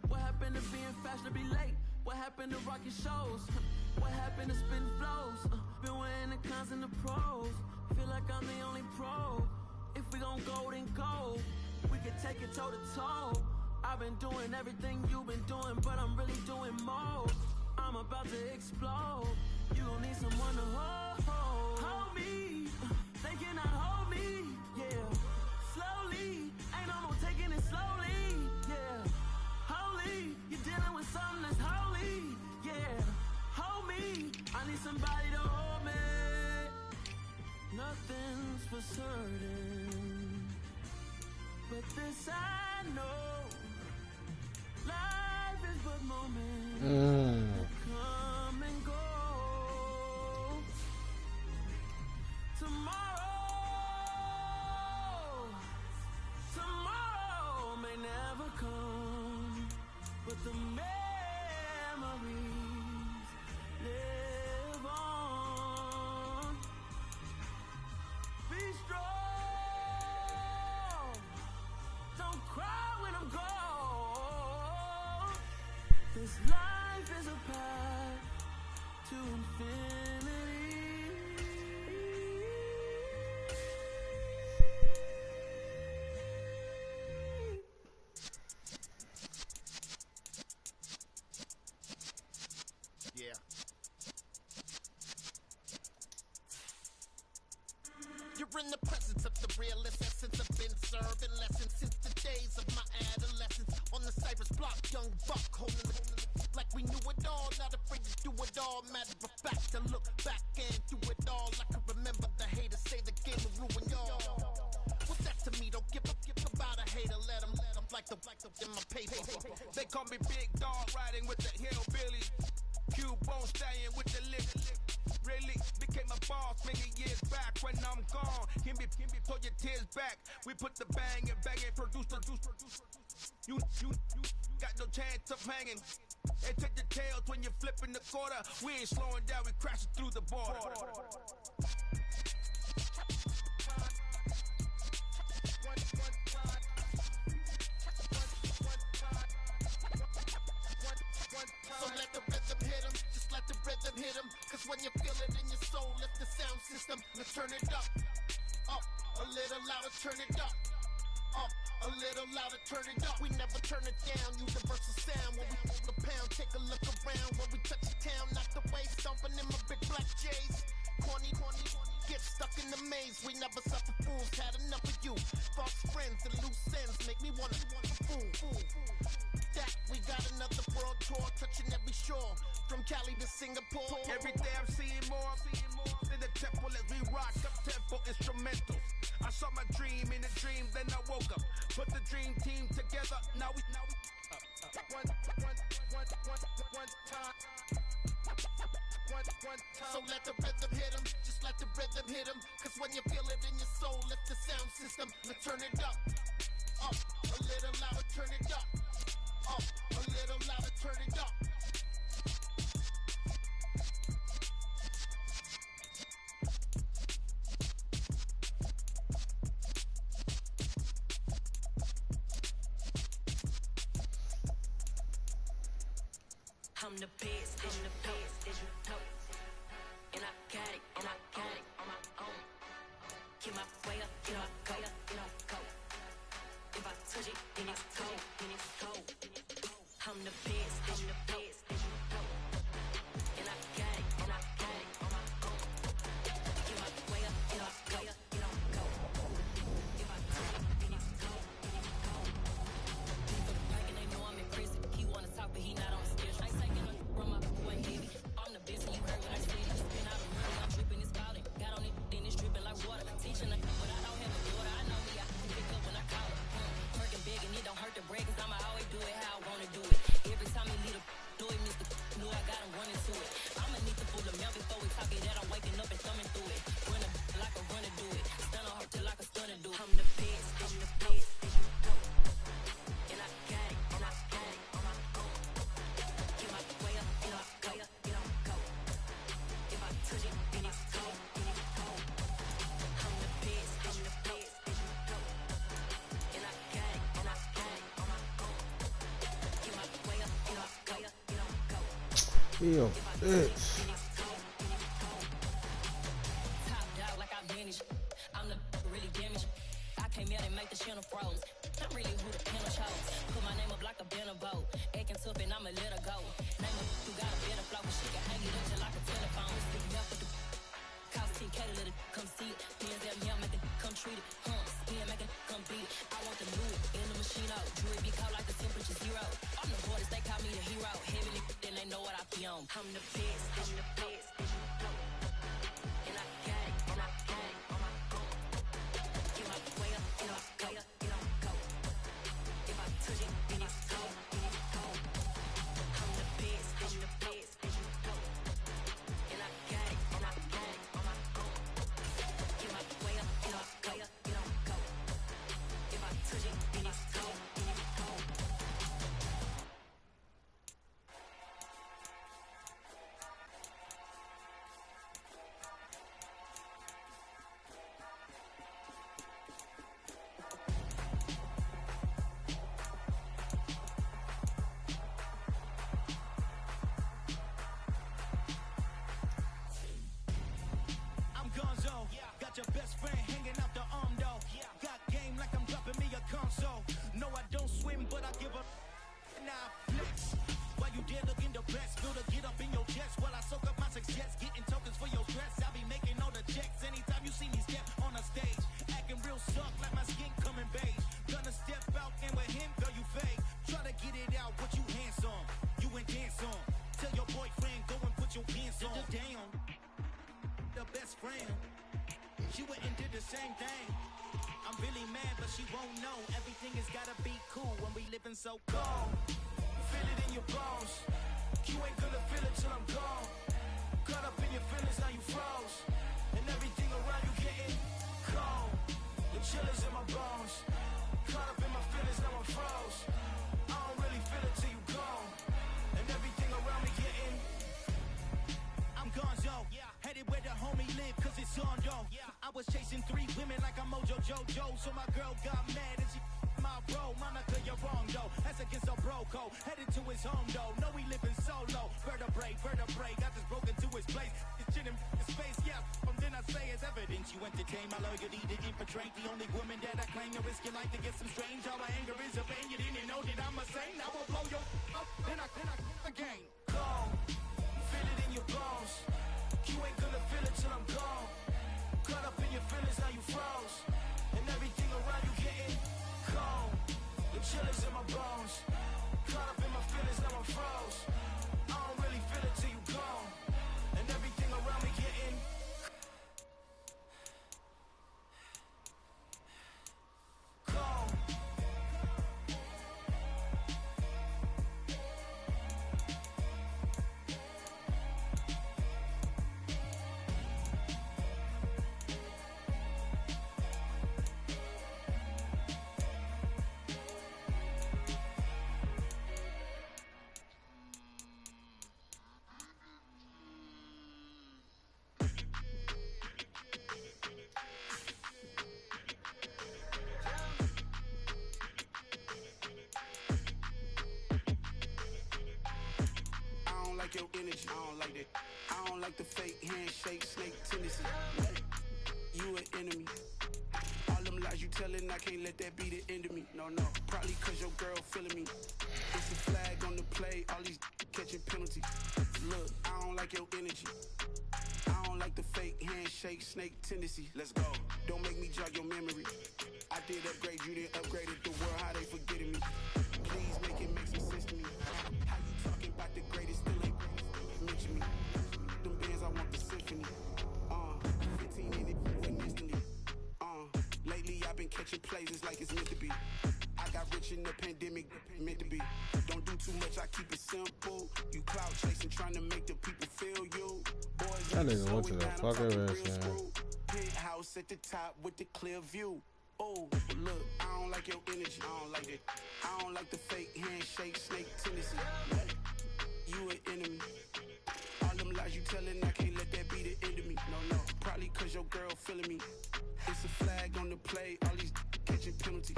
What happened to being fashionably late? What happened to rocking shows? What happened to spitting flows? Been wearing the cons and the pros. Feel like I'm the only pro. If we gon' go, then go. We can take it toe to toe. I've been doing everything you've been doing, but I'm really doing more. I'm about to explode. You gon' need someone to hold me. They cannot hold me, yeah. Slowly, ain't no more taking it slowly, yeah. Holy, you're dealing with something that's holy, yeah. Hold me, I need somebody to hold me. Nothing's for certain, but this I know. Life is but moments that come and go. Tomorrow may never come, but the memories live on. Be strong, don't cry when I'm gone. This life is a path to infinity. Yeah. You're in the presence of the realest essence. I've been serving lessons since the days of my adolescence. On the Cypress block, young buck holding it like we knew it all. Not afraid to do it all. Matter of fact, to look back and do it all. I can remember the haters say the game will ruin y'all. What's that to me? Don't give about a hater. Let them like the in my paper. They call me Big Dog, riding with the hillbilly. Q-Bone stallion with the lip. Really became a boss many years back. When I'm gone, can be pull your tears back. We put the bang and produce. You got no chance of hanging. And take the tails when you're flipping the quarter. We ain't slowing down, we crashing through the border. So let the rhythm hit him, just let the rhythm hit him. Cause when you feel it in your soul, lift the sound system. Let's turn it up, a little louder, turn it up, a little louder, turn it up. We never turn it down, universal sound. When we hold the pound, take a look around. When we touch the town, knock the way, stomping in my big black J's. Corny, get stuck in the maze. We never suffer fools, had enough of you. False friends and loose ends make me wanna fool. That we got another world tour, touching every shore, from Cali to Singapore. Every day I'm seeing more in the temple as we rock up tempo instrumentals. I saw my dream in a dream, then I woke up. Put the dream team together. Now we one time. So let the rhythm hit him, just let the rhythm hit him. Cause when you feel it in your soul, lift the sound system. Let's turn it up, a little louder, turn it up, a little louder, turn it up. I'm the best, and you know, and I got it, on my own. Get my way up, get my go. If I touch it, then it's cold. I'm the best, and you know, and I got it, on my own. Get my He a bitch. Top dog like I vanished. I'm the really damaged. I came out and make the channel froze. I'm really who the piano chose. Put my name up like a banner boat. Acting tough and I'ma let her go. Name her who got a better flow. She can hang it up just like a telephone. Stick me up with the cause TK to let it come see it. PSL make it come treat it. Spin make it come beat it. I want the new in the machine out. Jewelry be called like the temperature zero. I'm the hardest, they call me the hero. Heavily, then they know what I be on. I'm the best, I'm the best. And I got it, and I got it on my own. Get my way up, get my way up, get on go. If I touch it, then it's go, then it's go. I'm the best, I'm the best, and you go. And I got it, and I got it on my own. Get my way up, get my way up, get on go. If I touch it, then it's go, then it's go. I'm Gonzo, got your best friend hanging out the arm though. Got game like I'm dropping me a console. No, I don't swim, but I give a nah flex. Why you dare look in the press? Feel to get up in your chest while I soak up my success. Getting tokens for your stress. I be making all the checks anytime you see me step on a stage. Acting real suck like my skin coming beige. Gonna step out and with him, girl, you fake. Try to get it out, but you handsome. You ain't dance on. Tell your boyfriend, go and put your pants on. Damn. The best friend, she went and did the same thing. I'm really mad, but she won't know. Everything has gotta be cool when we living so cold. Feel it in your bones. You ain't gonna feel it till I'm gone. Caught up in your feelings, now you froze. And everything around you getting cold. The chill is in my bones. Caught up in my feelings, now I'm froze. I don't really feel it till you gone. And everything around me getting I'm Gonzo, headed where the homie live, cause it's on though. I was chasing 3 women like I'm Mojo Jojo, so my girl got mad and she my bro. Monica, you're wrong though, that's against our bro code. Headed to his home though, no we living solo. Vertebrae, got this broken to his place. It's shit in his face, yeah, from then I say it's evidence. You entertain my loyalty to infiltrate the only woman that I claim to risk your life to get some strange. All my anger is a pain, you didn't know that I'm a saint. I will blow your up, then I again. Cold. Feel it in your bones. You ain't gonna feel it till I'm gone. Caught up in your feelings, now you froze. And everything around you getting cold. The chill is in my bones. Caught up in my feelings, now I'm froze. I don't really feel it till you gone. And everything around me getting cold. I don't like your energy, I don't like that. I don't like the fake handshake, snake tendency. You an enemy. All them lies you telling, I can't let that be the end of me. No, probably cause your girl feeling me. It's a flag on the play, all these catching penalties. Look, I don't like your energy. I don't like the fake handshake, snake tendency. Let's go. Don't make me jog your memory. I did upgrade, you didn't upgrade it. The world, how they forgetting me. Please make it make some sense to me. How you talking about the greatest, still ain't mention me. Them bands, I want the symphony. 15 in it, went instantly. Lately I've been catching plays, like it's meant to be. I got rich in the pandemic, meant to be. Don't do too much, I keep it simple. You cloud chasing, trying to make the people feel you. Boys, That nigga went to the fucking restaurant. Penthouse at the top with the clear view. Oh, look, I don't like your energy. I don't like it. I don't like the fake handshake, snake tendency. You an enemy. All them lies you telling, I can't let that be the end of me. No, probably cause your girl feeling me. It's a flag on the play, all these catching penalties.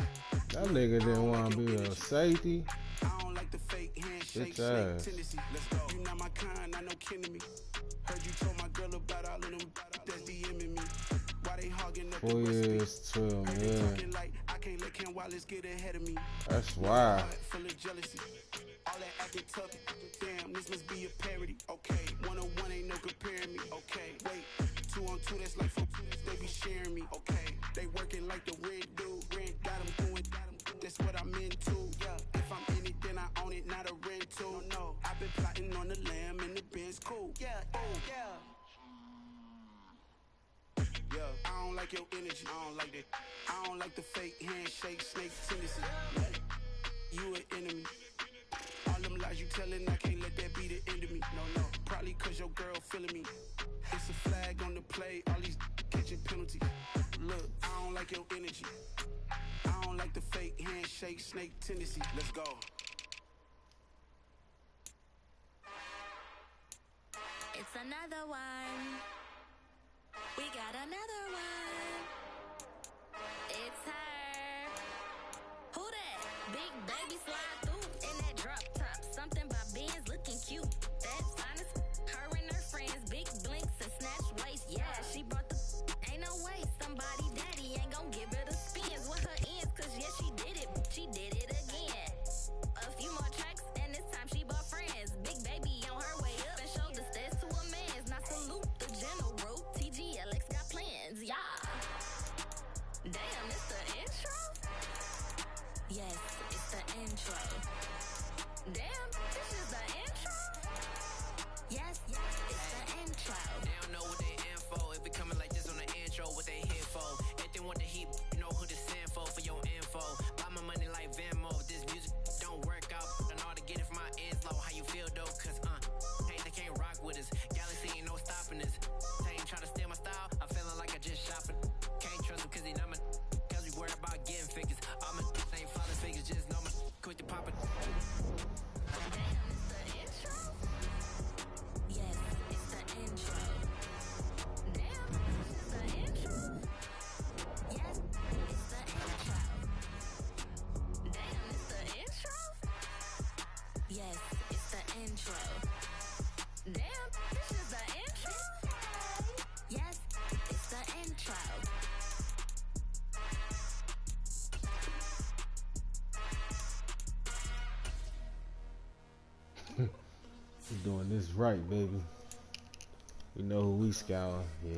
That nigga didn't want to be a safety. I don't like the fake handshake. shake, Bitch snake ass. tendency. Let's go. You not my kind, I know kidding me. Heard you told my girl about all of them that's DMing me. Why they hogging up 4 the recipe? years, 12 Heard they million. talking like I can't let Ken Wallace get ahead of me. That's No wild. heart full of jealousy. All that acting tough. Damn, this must be a parody. Okay, 1-on-1 ain't no comparing me. Okay, wait, 2-on-2 that's like 4. They be sharing me. Okay, they working like the rent dude. Rent got them going. That's what I'm into. Yeah, if I'm in it, then I own it, not a rental. No, I've been plotting on the lamb and the Benz cool. Yeah, yeah. Yeah, I don't like your energy. I don't like that. I don't like the fake handshake, snake tendency. You an enemy. All them lies you telling, I can't let that be the end of me. No, probably cause your girl feeling me. It's a flag on the play, all these catching penalties. Look, I don't like your energy. I don't like the fake handshake, snake tendency. Let's go. It's another one. We got another one. It's her. Who that? Big baby slide through in that drop top. Something by Benz looking cute. That's honest. Her and her friends, big blinks and snatch waist. Yeah, she brought the. Ain't no way somebody daddy ain't gon' give her the spins with her ends. Cause yeah, she did it. She did it again. A few more tracks and this time she bought friends. Big baby on her way up and showed the stairs to a man's. Now salute the general. TGLX got plans, yeah. Damn, it's the intro? Yes, it's the intro. Damn, this is the intro? Yes, it's the intro. They don't know what they info. If it coming like this on the intro, what they here for? If they want the heat, you know who to send for your info. Buy my money like Venmo. If this music don't work out, I know how to get it from my ends low. How you feel though? Cause hey, they can't rock with us. Galaxy ain't no stopping us. They ain't trying to steal my style. I'm feeling like I just shopping. Can't trust him cause he not my. Cause we worried about getting figures. All my ain't father figures, just know my quick to pop it. Damn, it's the intro? Yes, it's the intro. Damn, this is the intro? Yes, it's the intro. Damn, it's the intro? Yes, it's the intro. Damn, this is the intro? Yes, it's the intro. We doing this right, baby. We know who we scouting. Yeah.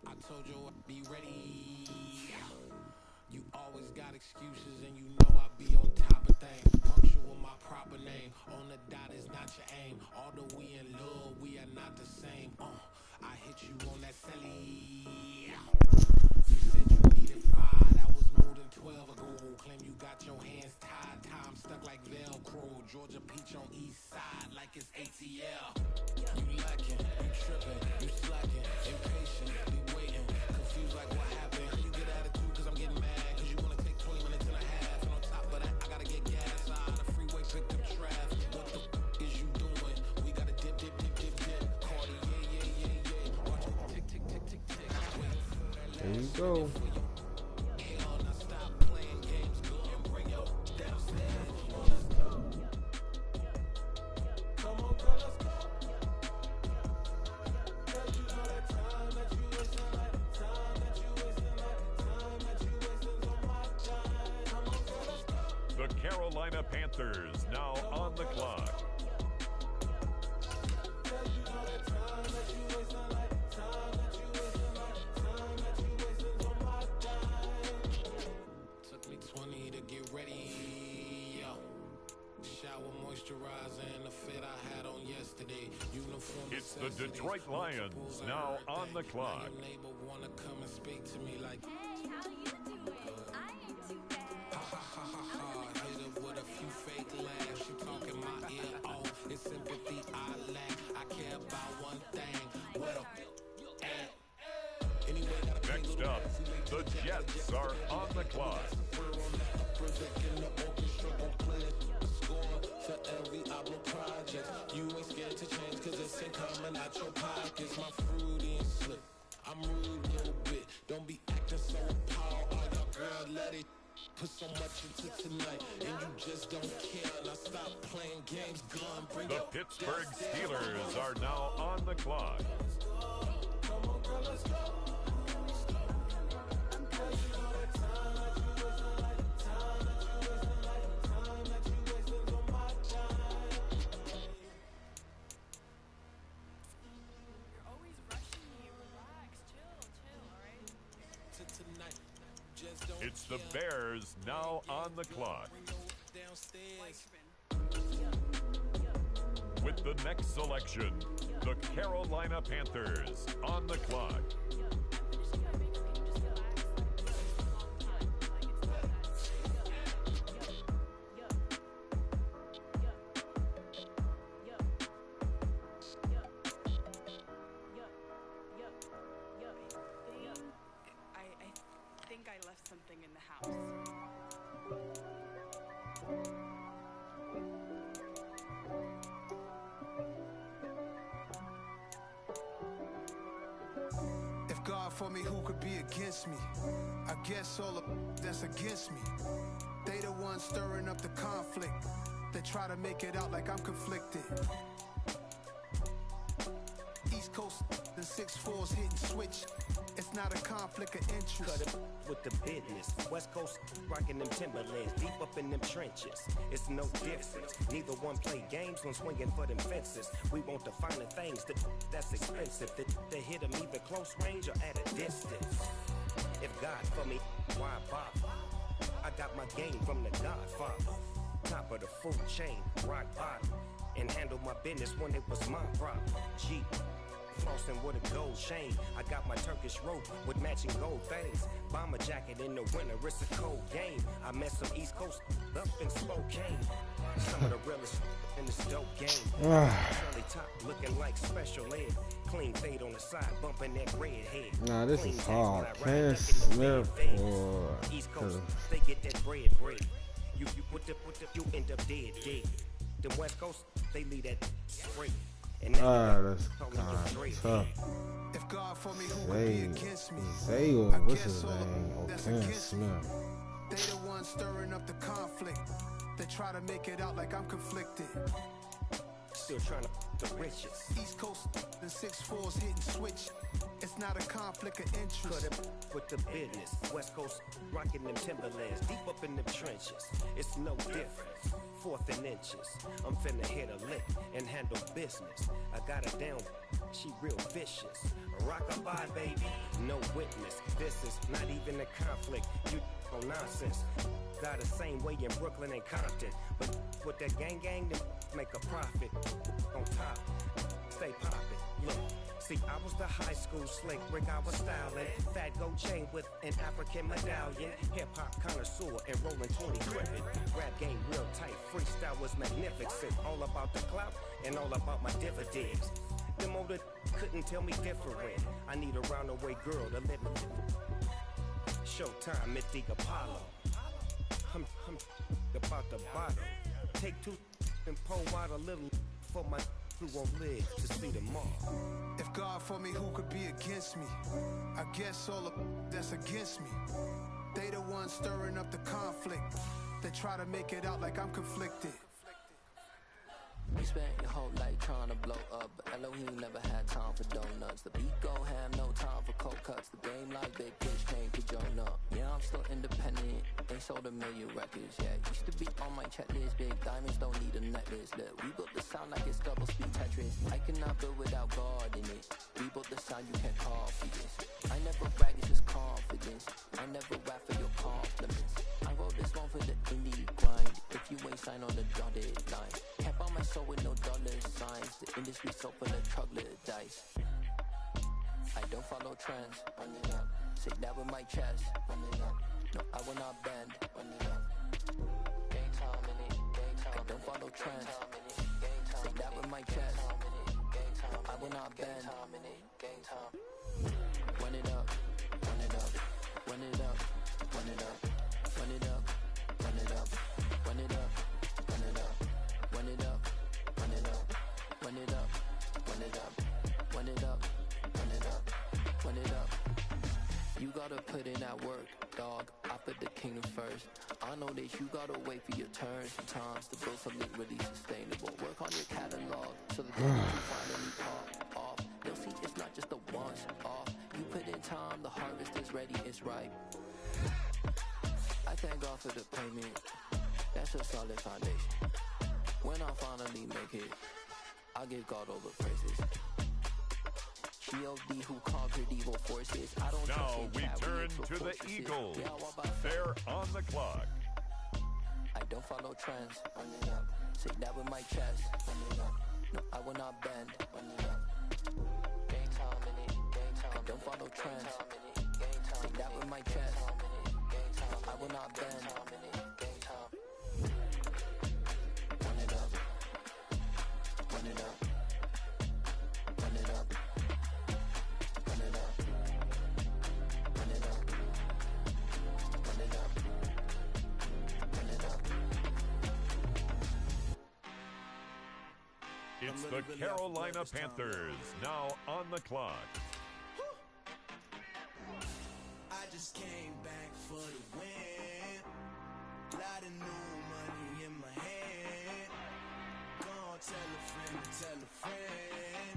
I told you I'd be ready. You always got excuses and you know I be on top of things. Punctual with my proper name. On the dot is not your aim. Although we in love, we are not the same. I hit you on that celly. You said you needed 5, that was more than 12 ago. Claim you got your hands tied, time stuck like Velcro. Georgia Peach on east side like it's ATL. You lacking, you tripping, you slacking, impatient, be waiting, confused like what happened. You get attitude cause I'm getting mad, cause you wanna take 20 minutes and a half. And on top of that, I gotta get gas out of the freeway, pick up traffic. What the is you doing? We gotta dip. Cardi, yeah. Watch it tick, tick, tick, tick, tick. Wait. There you go. The Carolina Panthers now on the clock. Took me 20 to get ready. Shower moisturizer and the fit I had on yesterday. Uniform It's the Detroit Lions now on the clock. Your neighbor wanna come and speak to me like, Hey, how you doing? I ain't too bad. hit her with a few fake laughs. She talking my ear off. It's sympathy I lack. I care about one thing. What a anyway, Next up, the Jets are on the clock. For every album project, you ain't scared to change cause it's in common out your pockets. My fruity and slick, I'm rude a little bit. Don't be acting so appalled. put so much into tonight, and you just don't care. And I stop playing games, gone, bring The Pittsburgh Steelers are now on the clock. Come on, girl, let's go. It's the Bears now on the clock. With the next selection, the Carolina Panthers on the clock. I think I left something in the house. If God for me, who could be against me? I guess all of that's against me. They the ones stirring up the conflict. They try to make it out like I'm conflicted. East Coast, the 6'4's hitting switch. It's not a conflict of interest. Cut it with the business. West Coast rocking them Timberlands, deep up in them trenches. It's no difference. Neither one play games when swinging for them fences. We want the finer things that's expensive. That hit them either close range or at a distance. If God for me, why bother? I got my game from the Godfather. Top of the food chain, rock bottom. And handle my business when it was my problem. G. Flossing with a gold chain. I got my Turkish rope with matching gold things. Bomber jacket in the winter, it's a cold game. I met some East Coast up in Spokane. Some of the realest in this dope game. Curly top looking like special ed. Clean fade on the side, bumping that red head. Nah, this Clean is tags hard. when I ride Cam up in the Smith red feds. or East Coast, they get that bread. You put the, you end up dead. The West Coast, they leave that free. that's kind of tough. If God for me, who would be against me? Zay or what's his name? Oh, Cam Smith. They the ones stirring up the conflict. They try to make it out like I'm conflicted. Still trying to the riches. East Coast, the 6'4's hitting switch. It's not a conflict of interest. Cut it with the business. West Coast rocking them Timberlands, deep up in them trenches. It's no difference. 4th and inches. I'm finna hit a lick and handle business. I got her down, she real vicious. Rockabye, baby, no witness. This is not even a conflict. You on nonsense. Got the same way in Brooklyn and Compton. But with that gang, then make a profit. On top, stay poppin'. Look. See, I was the high school slick Rick, I was styling. Fat gold chain with an African medallion. Hip-hop connoisseur and rolling 20 crippin'. Rap game real tight, freestyle was magnificent. All about the clout and all about my dividends. Them older couldn't tell me different. I need a roundaway girl to let me. Showtime, Mythic Apollo. I'm about the bottom. Take 2 and pour out a little for my who won't live to see tomorrow. If God for me, who could be against me? I guess all of that's against me. They the ones stirring up the conflict. They try to make it out like I'm conflicted. You spent your whole life trying to blow up, but Elohim never had time for donuts. The beat go ham, no time for cold cuts. The game like big bitch came to join up. Yeah, I'm still independent, ain't sold a million records yet. Used to be on my checklist, big diamonds don't need a necklace. Look, we built the sound like it's double speed Tetris. I cannot build without God in it. We built the sound, you can't copy this. I never brag, it's just confidence. I never rap for your compliments. I wrote this one for the indie grind. If you ain't signed on the dotted line, can't buy my soul with no dollar signs. The industry so full of troglodytes. I don't follow trends. Say that with my chest. No, I will not bend. Gang time in it. I don't follow trends. Say that with my chest. No, I will not bend. Run it up. Run it up. Run it up. Run it up. Run it up. Run it up. Run it up. Run it up. Run it up. Run it up. Run it up. Run it up. Run it up. Run it up. Run it up. You gotta put in that work, dog. I for the kingdom first. I know that you gotta wait for your turn. Sometimes to build something really sustainable. Work on your catalog so that you can finally pop off. You'll see it's not just a once off. You put in time, the harvest is ready, it's ripe. I thank God for the payment. That's a solid foundation. When I finally make it, I give God all the praises. G.O.D. who conquered evil forces. I don't now we turn to the Eagles. They're on the clock. I don't follow trends. Say that with my chest. No, I will not bend. Game time in it. Game time. I don't follow trends. Say that with my chest. I will not bend. Game time. Run it up. Run it up. Run it up. Run it up. Run it up. Run it up. Run it up. It's the Carolina Panthers now on the clock. I just came back for the win. Lot of new money in my hand. Gonna tell a friend to tell a friend.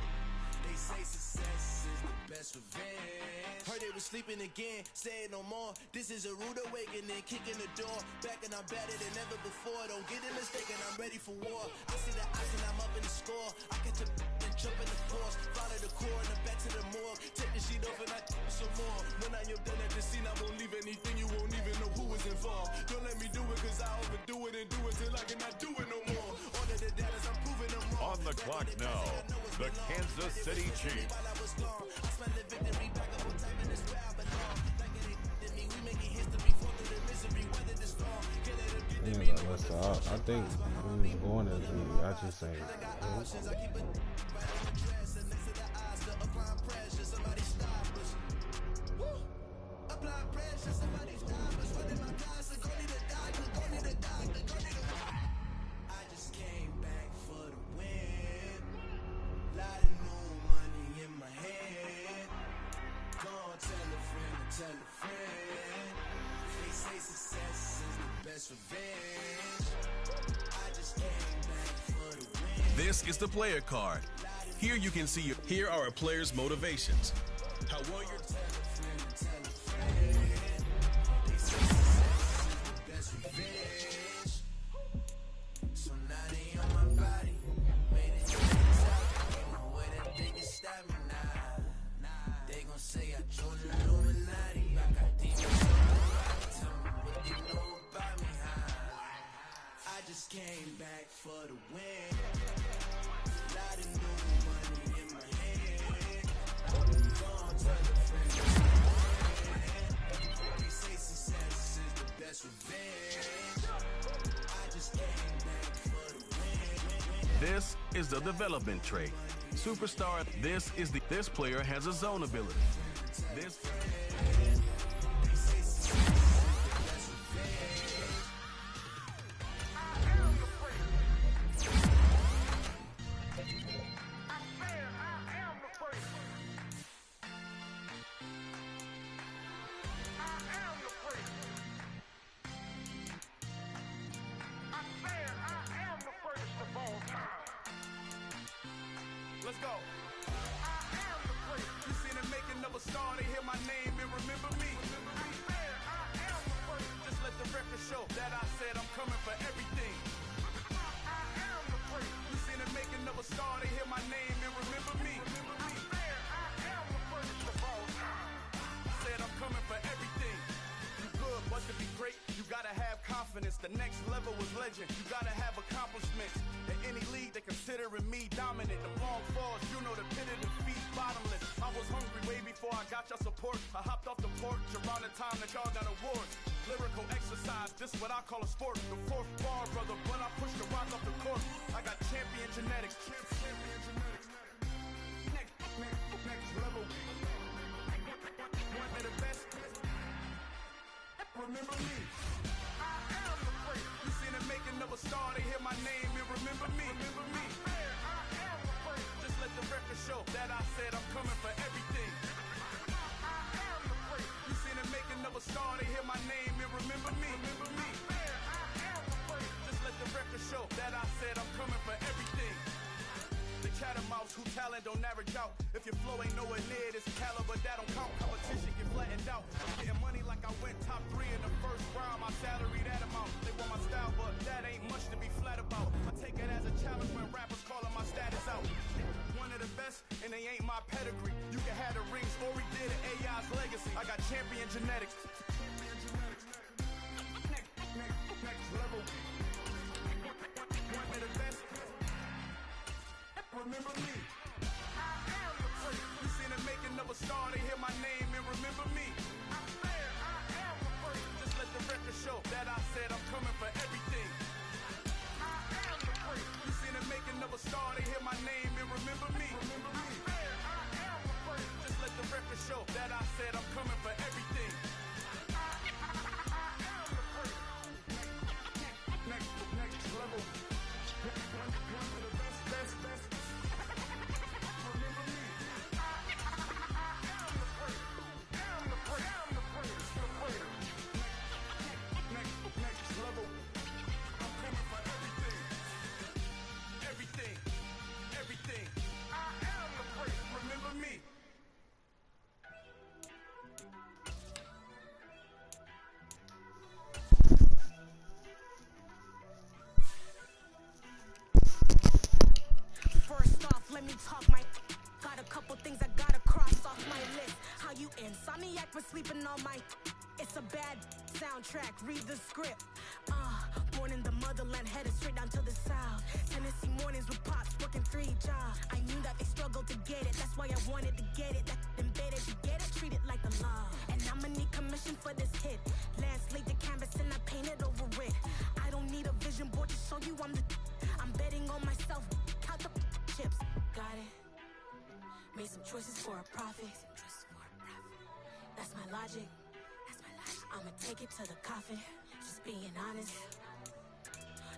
They say success is the best revenge. Heard they was sleeping again, say it no more. This is a rude awakening, kicking the door. Back and I'm better than ever before. Don't get it mistaken, I'm ready for war. I see the ice and I'm up in the score. I catch a and jump in the force. Follow the core and the back to the morgue. Take the sheet off and I some more. When I am done at the scene, I won't leave anything. You won't even know who was involved. Don't let me do it cause I overdo it and do it till I cannot do it no more. All of the data, I'm proving them wrong. On the clock now, the Kansas City Chiefs. I think we was going to be. I just ain't. Tell a friend, they say success is the best revenge. I just came back for the win. This is the player card. Here you can see here are a player's motivations. How well you're so now they on my body. Made it to the top. Ain't no way that they can stop me now. They gon' say I joined the Illuminati. I got demons on the right. Tell me what they know about me, huh? I just came back for the win. Lot of new money in my hand. Gone tell a friend. They say success is the best revenge. I just came back for the win. This is the development trait. Superstar, this player has a zone ability. This Let's go. You seen the making of a star, they hear my name and remember me. Just let the record show that I said I'm coming for everything. You seen the making of a star, they hear my name and remember me. Said I'm coming for everything. You good, but to be great, you gotta have confidence. The next level was legend. You gotta have accomplishments. In any league, they considering me dominant. The long falls, you know the pit of defeat, bottomless. I was hungry way before I got your support. I hopped off the porch around the time that y'all got awards. Lyrical exercise, this what I call a sport. The fourth bar, brother, when I push the rock off the court. I got champion genetics. Champion genetics. Next level. One of the best. Remember me. I am the great. You seen the making of a star, they hear my name and remember me. Remember me. I am the great. Just let the record show that I said I'm coming for everything. I am the great. You seen the making of a star, they hear my name and remember me. work out. If your flow ain't nowhere near this caliber, that don't count. Competition get flattened out. I'm getting money like I went top 3 in the first round. My salary that amount. They want my style, but that ain't much to be flat about. I take it as a challenge when rappers calling my status out. One of the best, and they ain't my pedigree. You can have the rings, or we did it, AI's legacy. I got champion genetics. Next level. One of the best. Remember me. You seen the making of a star, they hear my name and remember me. Just let the record show that I said I'm coming for everything. You seen the making of a star, they hear my name and remember me. Just let the record show that I said I'm coming for everything. Next level. One of the best. Remember me. Next level. I'm coming for everything. Everything. I am the great. Remember me. First off, let me talk my. Got a couple things I gotta cross off my list. How you insomniac for sleeping on my. It's a bad soundtrack, read the script. Born in the motherland, headed straight down to the south. Tennessee mornings with pops, working 3 jobs. I knew that they struggled to get it, that's why I wanted to get it. That embedded, you get it, treat it like the law. And I'ma need commission for this hit. Lance laid the canvas and I painted over it. I don't need a vision board to show you I'm betting on myself, count the chips. Got it. Made some choices for a profit. That's my logic. I'ma take it to the coffin. Just being honest.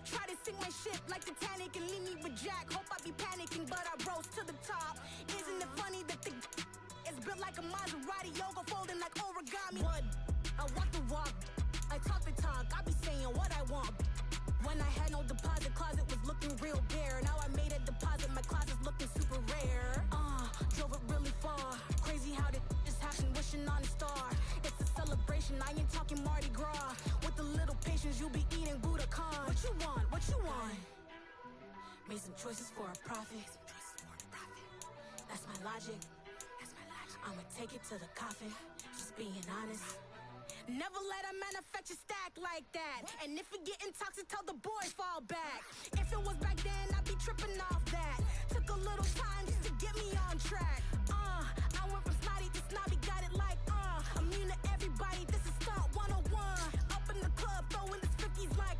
Try to sink my ship like Titanic and leave me with Jack. Hope I be panicking, but I rose to the top. Isn't it funny that the it's built like a Maserati, yoga folding like origami? What? I walk the walk, I talk the talk. I be saying what I want. When I had no deposit, closet was looking real bare. Now I made a deposit, my closet's looking super rare. Drove it really far. Crazy how did just happen, wishing on a star. It's a celebration, I ain't talking Mardi Gras. With a little patience, you'll be eating Budokan. What you want? Made some choices for a profit. That's my logic. I'ma take it to the coffin. Just being honest. Never let a manufacture stack like that. And if it getting toxic, tell the boys fall back. If it was back then, I'd be tripping off that. Took a little time just to get me on track. I went from snotty to snobby, got it like immune to everybody, this is stunt 101. Up in the club, throwing the 50s like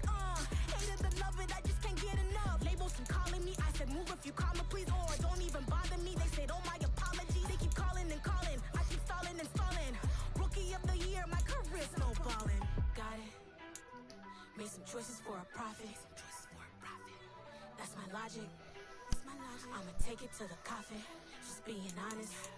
hate it or love it, I just can't get enough. Labels keep calling me, I said move if you call me please, or don't even bother me. They said oh my apology, they keep calling and calling. I keep stalling and stalling. Rookie of the year, my career's snowballing. Got it. Made some choices for a profit. That's my logic. I'ma take it to the coffin. Just being honest.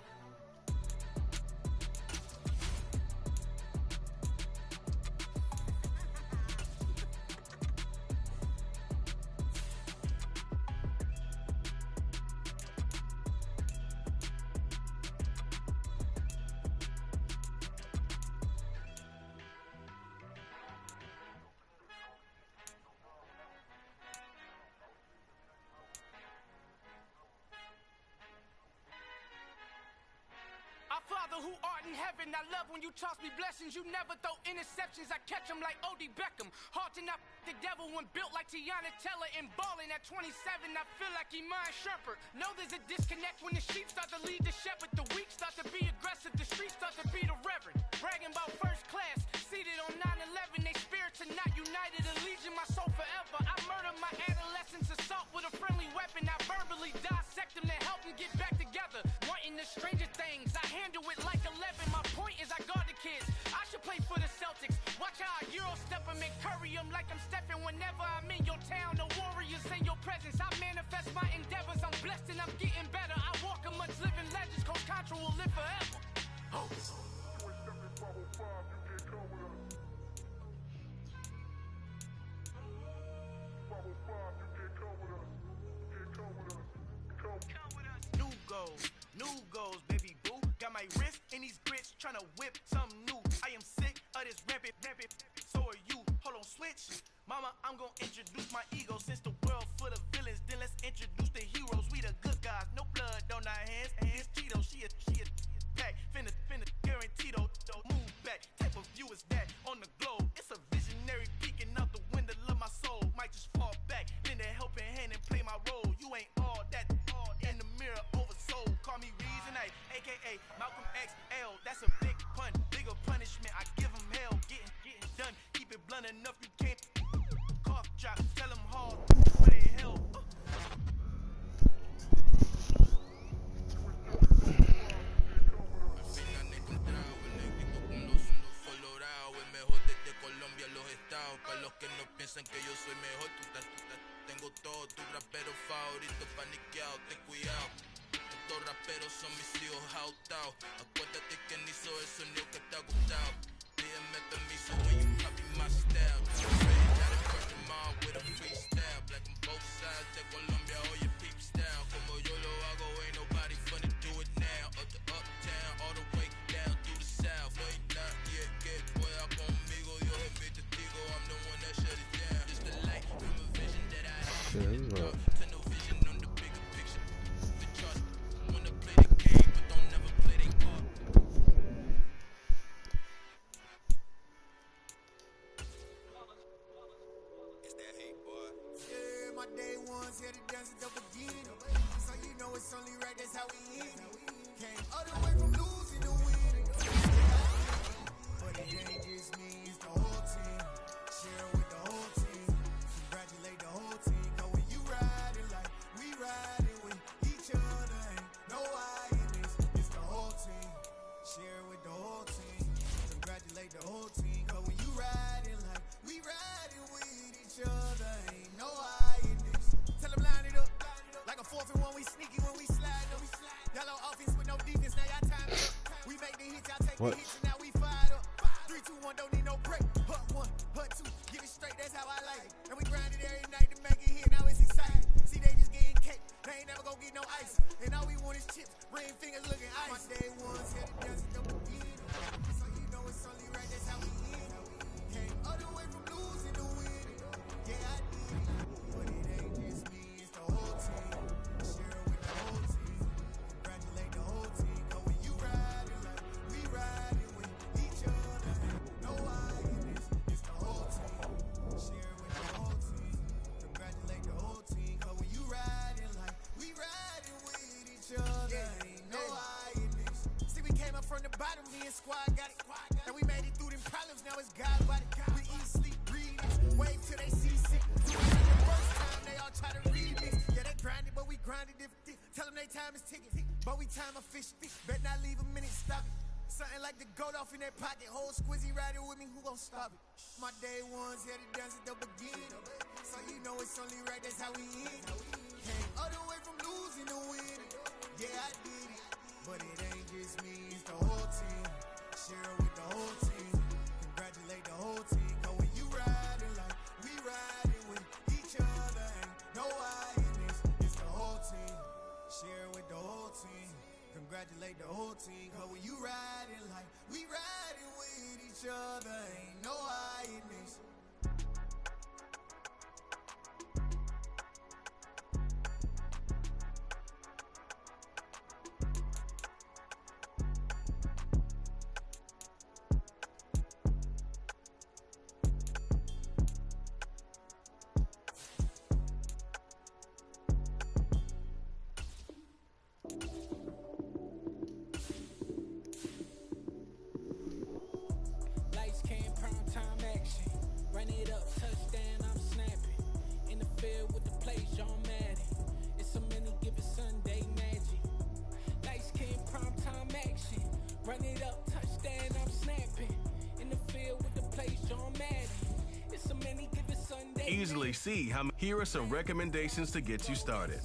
Father who art in heaven, I love when you toss me blessings. You never throw interceptions, I catch them like O.D. Beckham. Hard to not the devil when built like Tiana Teller. And balling at 27, I feel like Iman Shumpert. Know there's a disconnect when the sheep start to lead the shepherd. The weak start to be aggressive, the streets start to be the reverend. Bragging about first class, seated on 9/11. They spirits are not united, a legion, my soul forever. I murder my adolescence, assault with a friendly weapon. I verbally dissect them to help them get back together. Wanting the stranger things, I handle it like 11. My point is I guard the kids. I should play for the Celtics. Watch how I Euro step them and curry them like I'm stepping. Whenever I'm in your town, the warriors in your presence. I manifest my endeavors. I'm blessed and I'm getting better. I walk amongst living legends. Coach Contra will live forever. Oh. New goal. new goals, baby boo. Got my wrist in these grits, tryna whip something new. I am sick of this rampant. So are you. Hold on, switch. Mama, I'm gonna introduce my ego. Since the world full of villains, then let's introduce the heroes. We the good guys, no blood on our hands. Hands Cheeto, she a pack. Finna, guaranteed move back. Type of view is that on the globe? It's a visionary peeking out the window of my soul. Might just fall back, lend a helping hand and play my role. You ain't all that in the mirror oversold. Call me Reason A, aka Malcolm XL. That's a big pun, bigger punishment. I give him hell, getting done. Keep it blunt enough, you can't cough drop. Tell him hard, where they hell. Para los que no piensan que yo soy mejor, tengo todo tu rapero favorito paniqueado, ten cuidado. Estos raperos son mis hijos jautados. Acuérdate que ni hizo el sonido que te ha gustado. Pídeme permiso when you copy my style. Got it first in mind with a freestyle. Black on both sides de Colombia, oye peep style. Como yo lo hago, ain't nobody finna do it now. Up to uptown, all the way down through the south. No hay nadie que pueda conmigo, Dios es mi testigo. I'm the one that shut it down. Just the light from a vision that I had. Tunnel vision on the bigger picture. The trust, wanna play the game, but don't never play their part. It's that hate, boy. Yeah, my day ones here to dance at the beginning. So you know it's only right, that's how we end it. Came all the way from losing to winning. But it ain't just me, it's the whole team. Share with the whole team. Congratulate the whole team. Cause when you riding like we riding with each other, ain't no I in this. It's the whole team. Share with the whole team. Congratulate the whole team. Cause when you riding like we riding with each other, ain't no I in this. Tell them line it up. Like a 4th and 1, we sneaky when we slide them. Y'all on offense with no defense, now y'all time it up. We make the hits, y'all take the hits, and now we fired up. 3, 2, 1, don't need no break. Hut 1, hut 2, get it straight, that's how I like it. And we grind it every night to make it hit, now it's exciting. See, they just getting cake, they ain't never gonna get no ice. And all we want is chips, ring fingers looking ice. My day ones here to dance at the beginning. So you know it's only right, that's how we end it. Came all the way from losing to winning. Yeah, I did it. But it ain't just me, it's the whole team. Share with the whole team. Congratulate the whole team. Cause when you riding like we riding with each other, ain't no I in this. It's the whole team. Share with the whole team. Congratulate the whole team. Cause when you riding like we riding with each other, ain't no I in this. See, we came up from the bottom, me and squad got it. And we made it through them problems, now it's God body. We eat, sleep, breathe it. Wave till they see sick. Do it the first time, they all try to remix. Yeah, they grinded, but we grinded different. Tell them they time is ticking. But we time a fish. Bet not leave a minute, stop it. Something like the goat off in their pocket. Whole squizzy riding with me, who gon' stop it? My day ones here to dance at the beginning. So you know it's only right, that's how we end it. Came all the way from losing to winning. Yeah, I did it. But it ain't just me, it's the whole team. Share with the whole team. Congratulate the whole team. Cause when you riding like we riding with each other, ain't no I in this. It's the whole team. Share with the whole team. Congratulate the whole team. Cause when you riding like we riding with each other, ain't no I in this. Lights came, prime time action. Run it up, touchdown, I'm snapping. In the field with the play, John Madden. It's a many given Sunday magic. Lights came, prime time action. Run it up, touchdown, I'm snapping. In the field with the play, John Madden. It's a many given Sunday. Easily see how. Here are some recommendations to get you started.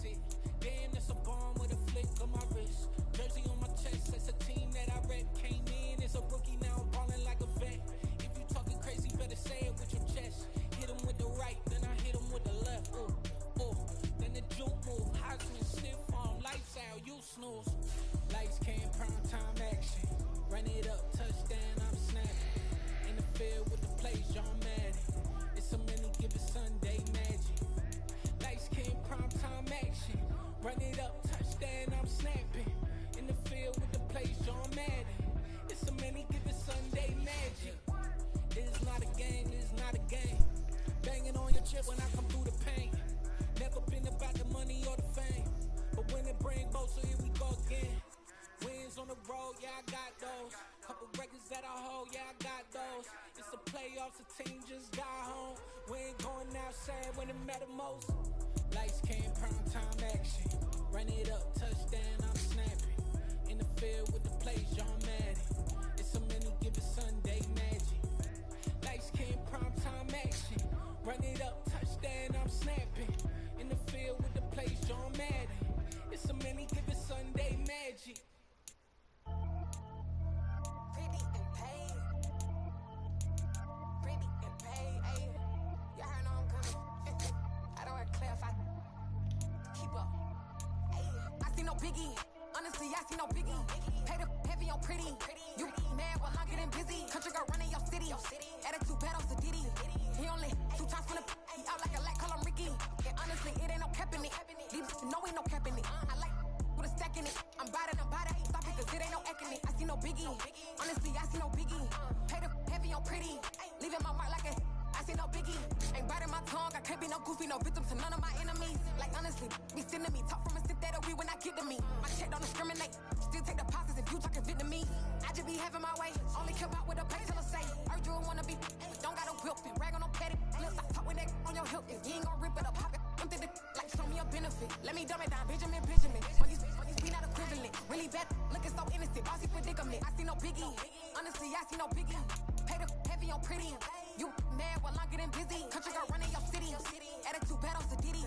Damn, that's a bomb with a flick on my wrist. Jersey on my chest, that's a team that I rep. Came in as a rookie, now I'm balling like a vet. If you talking crazy, better say it with your chest. Hit him with the right, then I hit him with the left. Then the juke move, Heisman, stiff arm, lights out, you snooze. Run it up, touchdown, I'm snapping. In the field with the plays, John Madden. It's a many given Sunday magic. Lights came primetime action. Run it up, touchdown, I'm snapping. In the field with the plays, John Madden. It's a many given Sunday magic. It's not a game, it's not a game. Banging on your chest when I come through the pain. Never been about the money or the fame. But when it bring both, so here we go again. Wins on the road, yeah, I got those. Couple records that I hold, yeah, I got those. It's the playoffs, the team just got home. We ain't going outside when it matter most. Lights came, primetime action. Run it up, touchdown, I'm snapping. In the field with the plays, John Madden. It's a many given Sunday magic. Lights came, primetime action. Run it up, touchdown, I'm snapping. In the field with the plays, John Madden. It's a many given Sunday magic. Pretty and paid. Pretty and paid, ayy. Y'all heard I'm coming. I don't have clear if I keep up. Ayy. I see no biggie. Honestly, I see no biggie. Pay the heavy on pretty. You mad while I'm getting busy. Country girl running your city. Attitude bad on Diddy. He only 2 times from the he out like a light, call him Ricky. And honestly, it ain't no cap in it. Leave no ain't no cap in it. I like with a stack in it. I'm bada. Stop it, cause it ain't no act in it. I see no biggie. Honestly, I see no biggie. Pay the heavy on pretty. Leaving my mark like a I see no biggie. Ain't biting my tongue. I can't be no goofy, no victim to none of my enemies. Like honestly, be sending me talk from a sit that we when I get to me. My check don't discriminate. Still take deposits if you talking Vietnamese. I just be having my way. Only care about what the pay till I say. Heard you wanna be, but don't got no whip and rag on no petty. Flips, I talk with that on your hip. If you ain't gon' rip it up, pop it. I'm the like show me a benefit. Let me dumb it down, Benjamin. When you be not equivalent. Really bad, looking so innocent. Bossy predicament. I see no biggie. Honestly, I see no biggie. Pay the heavy on pretty. You mad while I'm getting busy. Country girl running your city. Attitude bad on Diddy.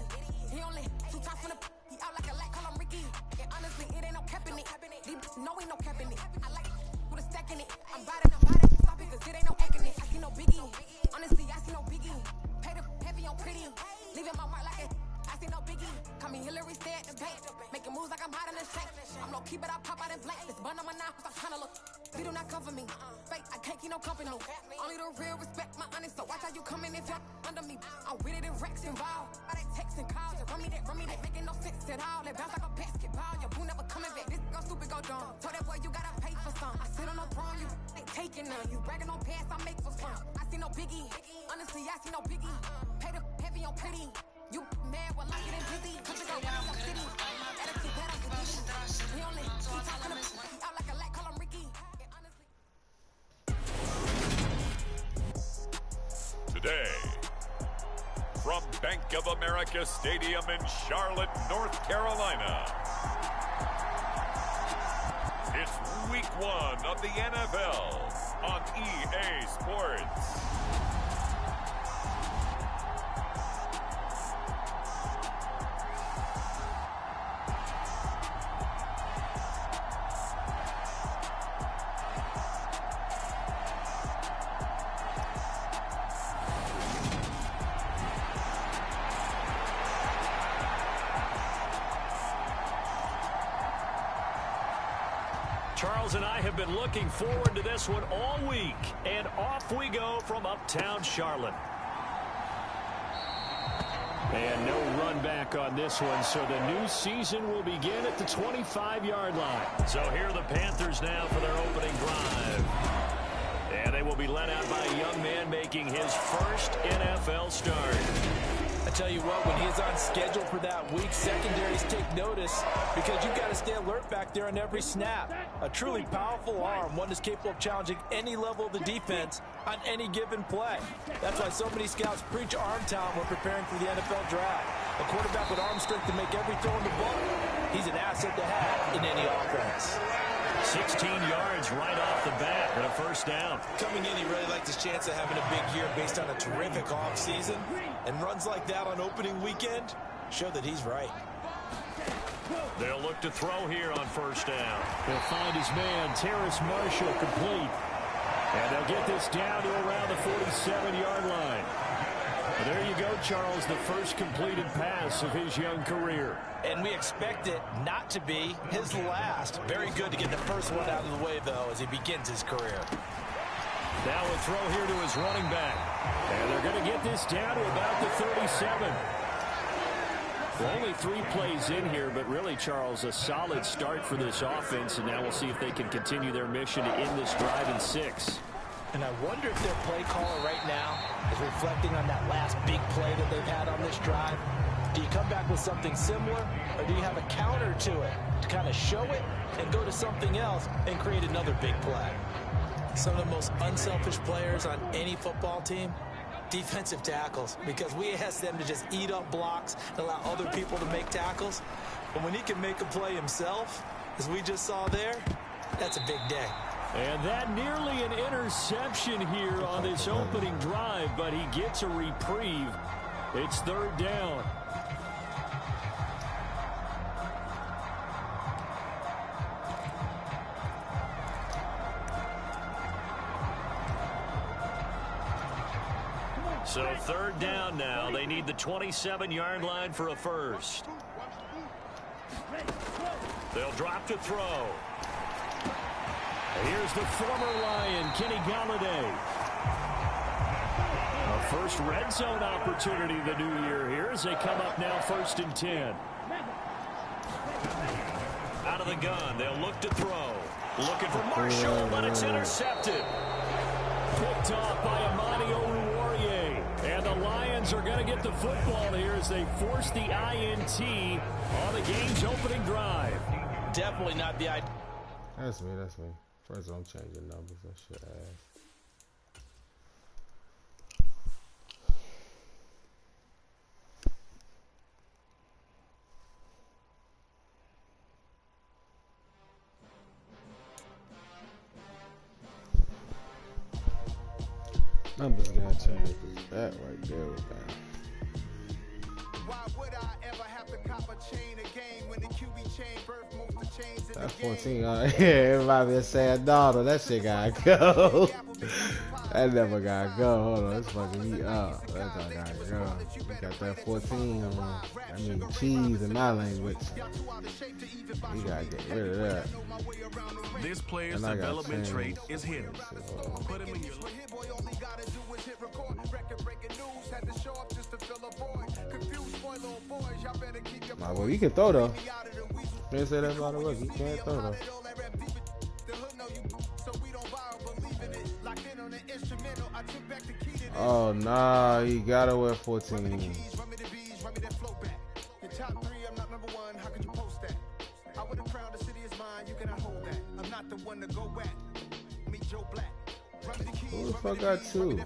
He only 2 times from the he out like a light, call him Ricky. And honestly, it ain't no cap in it. No ain't no cap in it. I like with a stack in it. I'm bada. Stop it, cause it ain't no act in it. I see no biggie. Honestly, I see no biggie. Pay the heavy on pretty. Leaving my mark like it. I see no biggie. Call me Hillary, stay at the bank. Making moves like I'm hot in the shank. I'm low key, but I pop out in blank. This bun on my knife, I'm trying to look. They do not cover me. Fake, I can't keep no company. Only the real respect my honest. So watch how you coming if you're under me. I'm with it and Rex involved. By that text and calls. Run me that, making no sense at all. They bounce like a basketball. Your boo never coming back. This go stupid, go dumb. Told that boy you gotta pay for some. I sit on no throne, you ain't taking none. You bragging on past, I make for fun. I see no biggie. Honestly, I see no biggie. Pay the heavy on pretty. You mad while I'm getting busy. Country girl running your city. Attitude bad on Diddy. He only 2 times from the he out like a light, call him Ricky. Today, from Bank of America Stadium in Charlotte, North Carolina, it's Week 1 of the NFL on EA Sports. Charles and I have been looking forward to this one all week, and off we go from uptown Charlotte. And no run back on this one, so the new season will begin at the 25-yard line. So here are the Panthers now for their opening drive. And they will be led out by a young man making his first NFL start. I tell you what, when he's on schedule for that week, secondaries take notice because you've got to stay alert back there on every snap. A truly powerful arm, one that's capable of challenging any level of the defense on any given play. That's why so many scouts preach arm talent when preparing for the NFL draft. A quarterback with arm strength to make every throw in the ball, he's an asset to have in any offense. 16 yards right off the bat and a first down. Coming in, he really liked his chance of having a big year based on a terrific offseason. And runs like that on opening weekend show that he's right. They'll look to throw here on first down. He'll find his man, Terrace Marshall, complete. And they'll get this down to around the 47-yard line. Well, there you go, Charles, the first completed pass of his young career. And we expect it not to be his last. Very good to get the first one out of the way, though, as he begins his career. Now a throw here to his running back. And they're going to get this down to about the 37. Well, only 3 plays in here, but really, Charles, a solid start for this offense. And now we'll see if they can continue their mission to end this drive in 6. And I wonder if their play caller right now is reflecting on that last big play that they've had on this drive. Do you come back with something similar, or do you have a counter to it to kind of show it and go to something else and create another big play? Some of the most unselfish players on any football team, defensive tackles, because we ask them to just eat up blocks and allow other people to make tackles. But when he can make a play himself, as we just saw there, that's a big day. And that nearly an interception here on this opening drive, but he gets a reprieve. It's 3rd down. So 3rd down now. They need the 27-yard line for a first. They'll drop to throw. Here's the former Lion, Kenny Galladay. A first red zone opportunity the new year here as they come up now 1st and 10. Out of the gun, they'll look to throw. Looking for Marshall, but it's intercepted. Picked off by Amani Oruwariye. And the Lions are going to get the football here as they force the INT on the game's opening drive. Definitely not the idea. That's me. First, I'm changing numbers. I should ask. Numbers gotta change because that right there was bad. Why would I ever have to cop a chain again when the QB chain birth most of chains in That the game? 14 on here, everybody been saying, no, that shit gotta go. That never gotta go. Hold on, it's fucking me up. That gotta go. We got that 14 on. I mean, cheese in my language. We gotta get rid of that. This player's development trait is hidden. Put him in your Nah, well, you can throw though. They say that's a lot of work. You can't throw though. Oh nah, you gotta wear 14. Who the fuck got 2?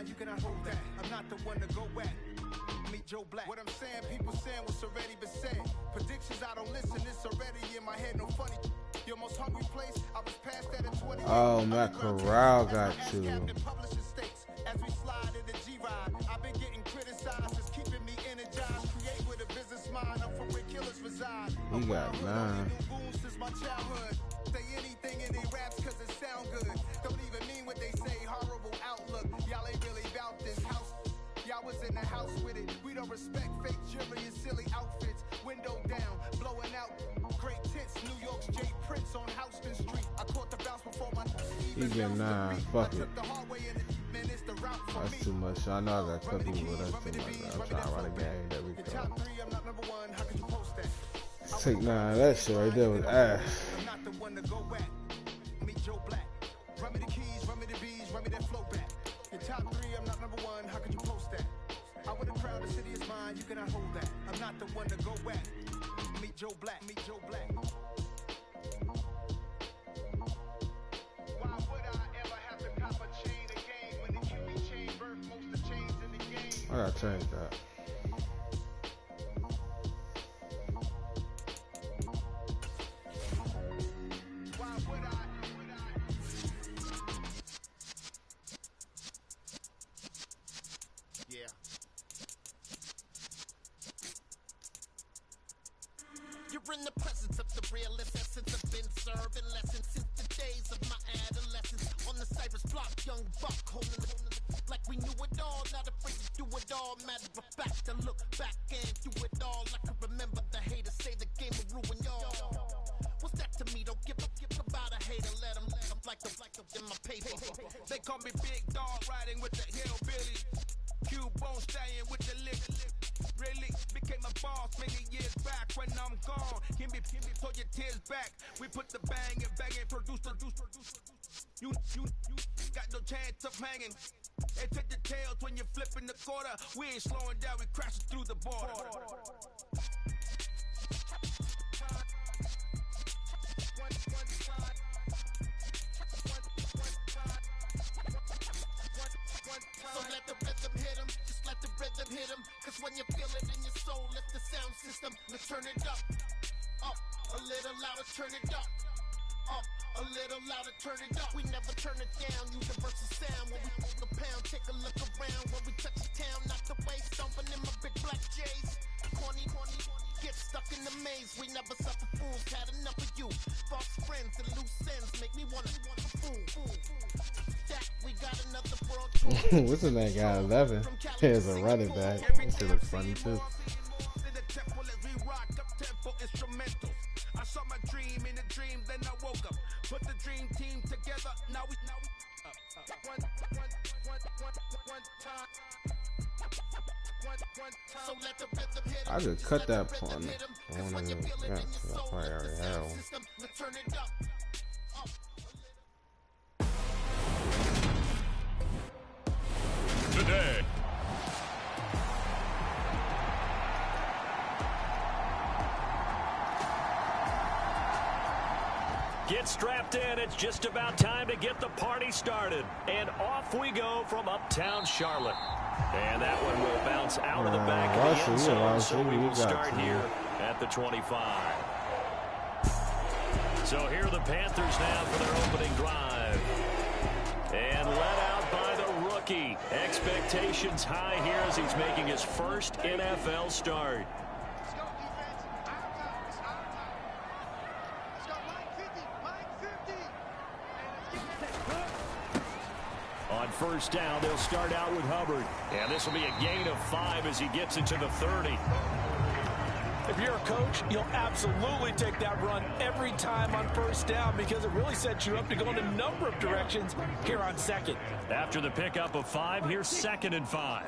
You cannot hold that. I'm not the one to go at. Meet Joe Black. What I'm saying, people saying what's already been said. Predictions, I don't listen. It's already in my head. No funny. Your most hungry place. I was past that in 20. Oh, Matt Corral got 2. As we slide in the G-Ride, I've been getting criticized. It's keeping me energized. Create with a business mind. I'm from where killers reside. He got 9. Since my childhood. Say anything in they raps cause it sound good. Don't even mean what they say. Horrible outlook. Y'all ain't really about this house. Y'all was in the house with it. We don't respect fake jewelry and silly outfits. Window down, blowing out. Great tits. New York's J. Prince on Houston Street. I caught the bounce before my. He get 9. Fuck it. That's too much. I know I got cut people, but that's too much. I'm trying to run a game that we can. Take 9. That shit right there was ass. I'm not the one to go at. Meet Joe Black. Run me the keys, run me the bees, run me that flow back. In top 3, I'm not number 1. How could you post that? I would have crowned the city is mine. You cannot hold that. I'm not the one to go at. Meet Joe Black. Meet Joe Black. Why would I ever have to cop a chain again when the QB chain birth most of chains in the game? I gotta change that. You're in the presence of the realest essence. I've been serving lessons since the days of my adolescence. On the Cypress block, young buck holding it like we knew it all. Not afraid to do it all. Matter of fact, to look back and do it all. I can remember the haters say the game will ruin y'all. What's that to me? Don't give about a hater. Let them like them in my paper. They call me Big Dog riding with the hillbillies. Q-Bone staying with the lick. Really became a boss many years back. When I'm gone, give me pull your tears back. We put the bang and produce. You got no chance of hanging. They take the tails when you're flipping the quarter. We ain't slowing down, we crashing through the border. So let the rhythm hit him, just let the rhythm hit him. Cause when you feel it in your soul, lift the sound system. Let's turn it up, a little louder, turn it up, a little louder, turn it up. We never turn it down, universal sound. When we move the pound, take a look around. When we touch the town, not the way, stomping in my big black J's. Corny, get stuck in the maze. We never suffer fools, had enough of you. False friends and loose ends make me wanna fool. We got another world. What's in that guy? 11. Here's a running back. This shit looks funny too. I saw my dream in a dream, then I woke up. Put the dream team together. Now we I just cut that point. I want to. Yeah, I probably already have one. Today. Get strapped in. It's just about time to get the party started. And off we go from uptown Charlotte. And that one will bounce out of the back of the end zone. So we will start here at the 25. So here are the Panthers now for their opening drive. And let out by the rookie. Expectations high here as he's making his first NFL start. On first down, they'll start out with Hubbard. And this will be a gain of 5 as he gets into the 30. If you're a coach, you'll absolutely take that run every time on first down because it really sets you up to go in a number of directions here on second. After the pickup of 5, here's 2nd and 5.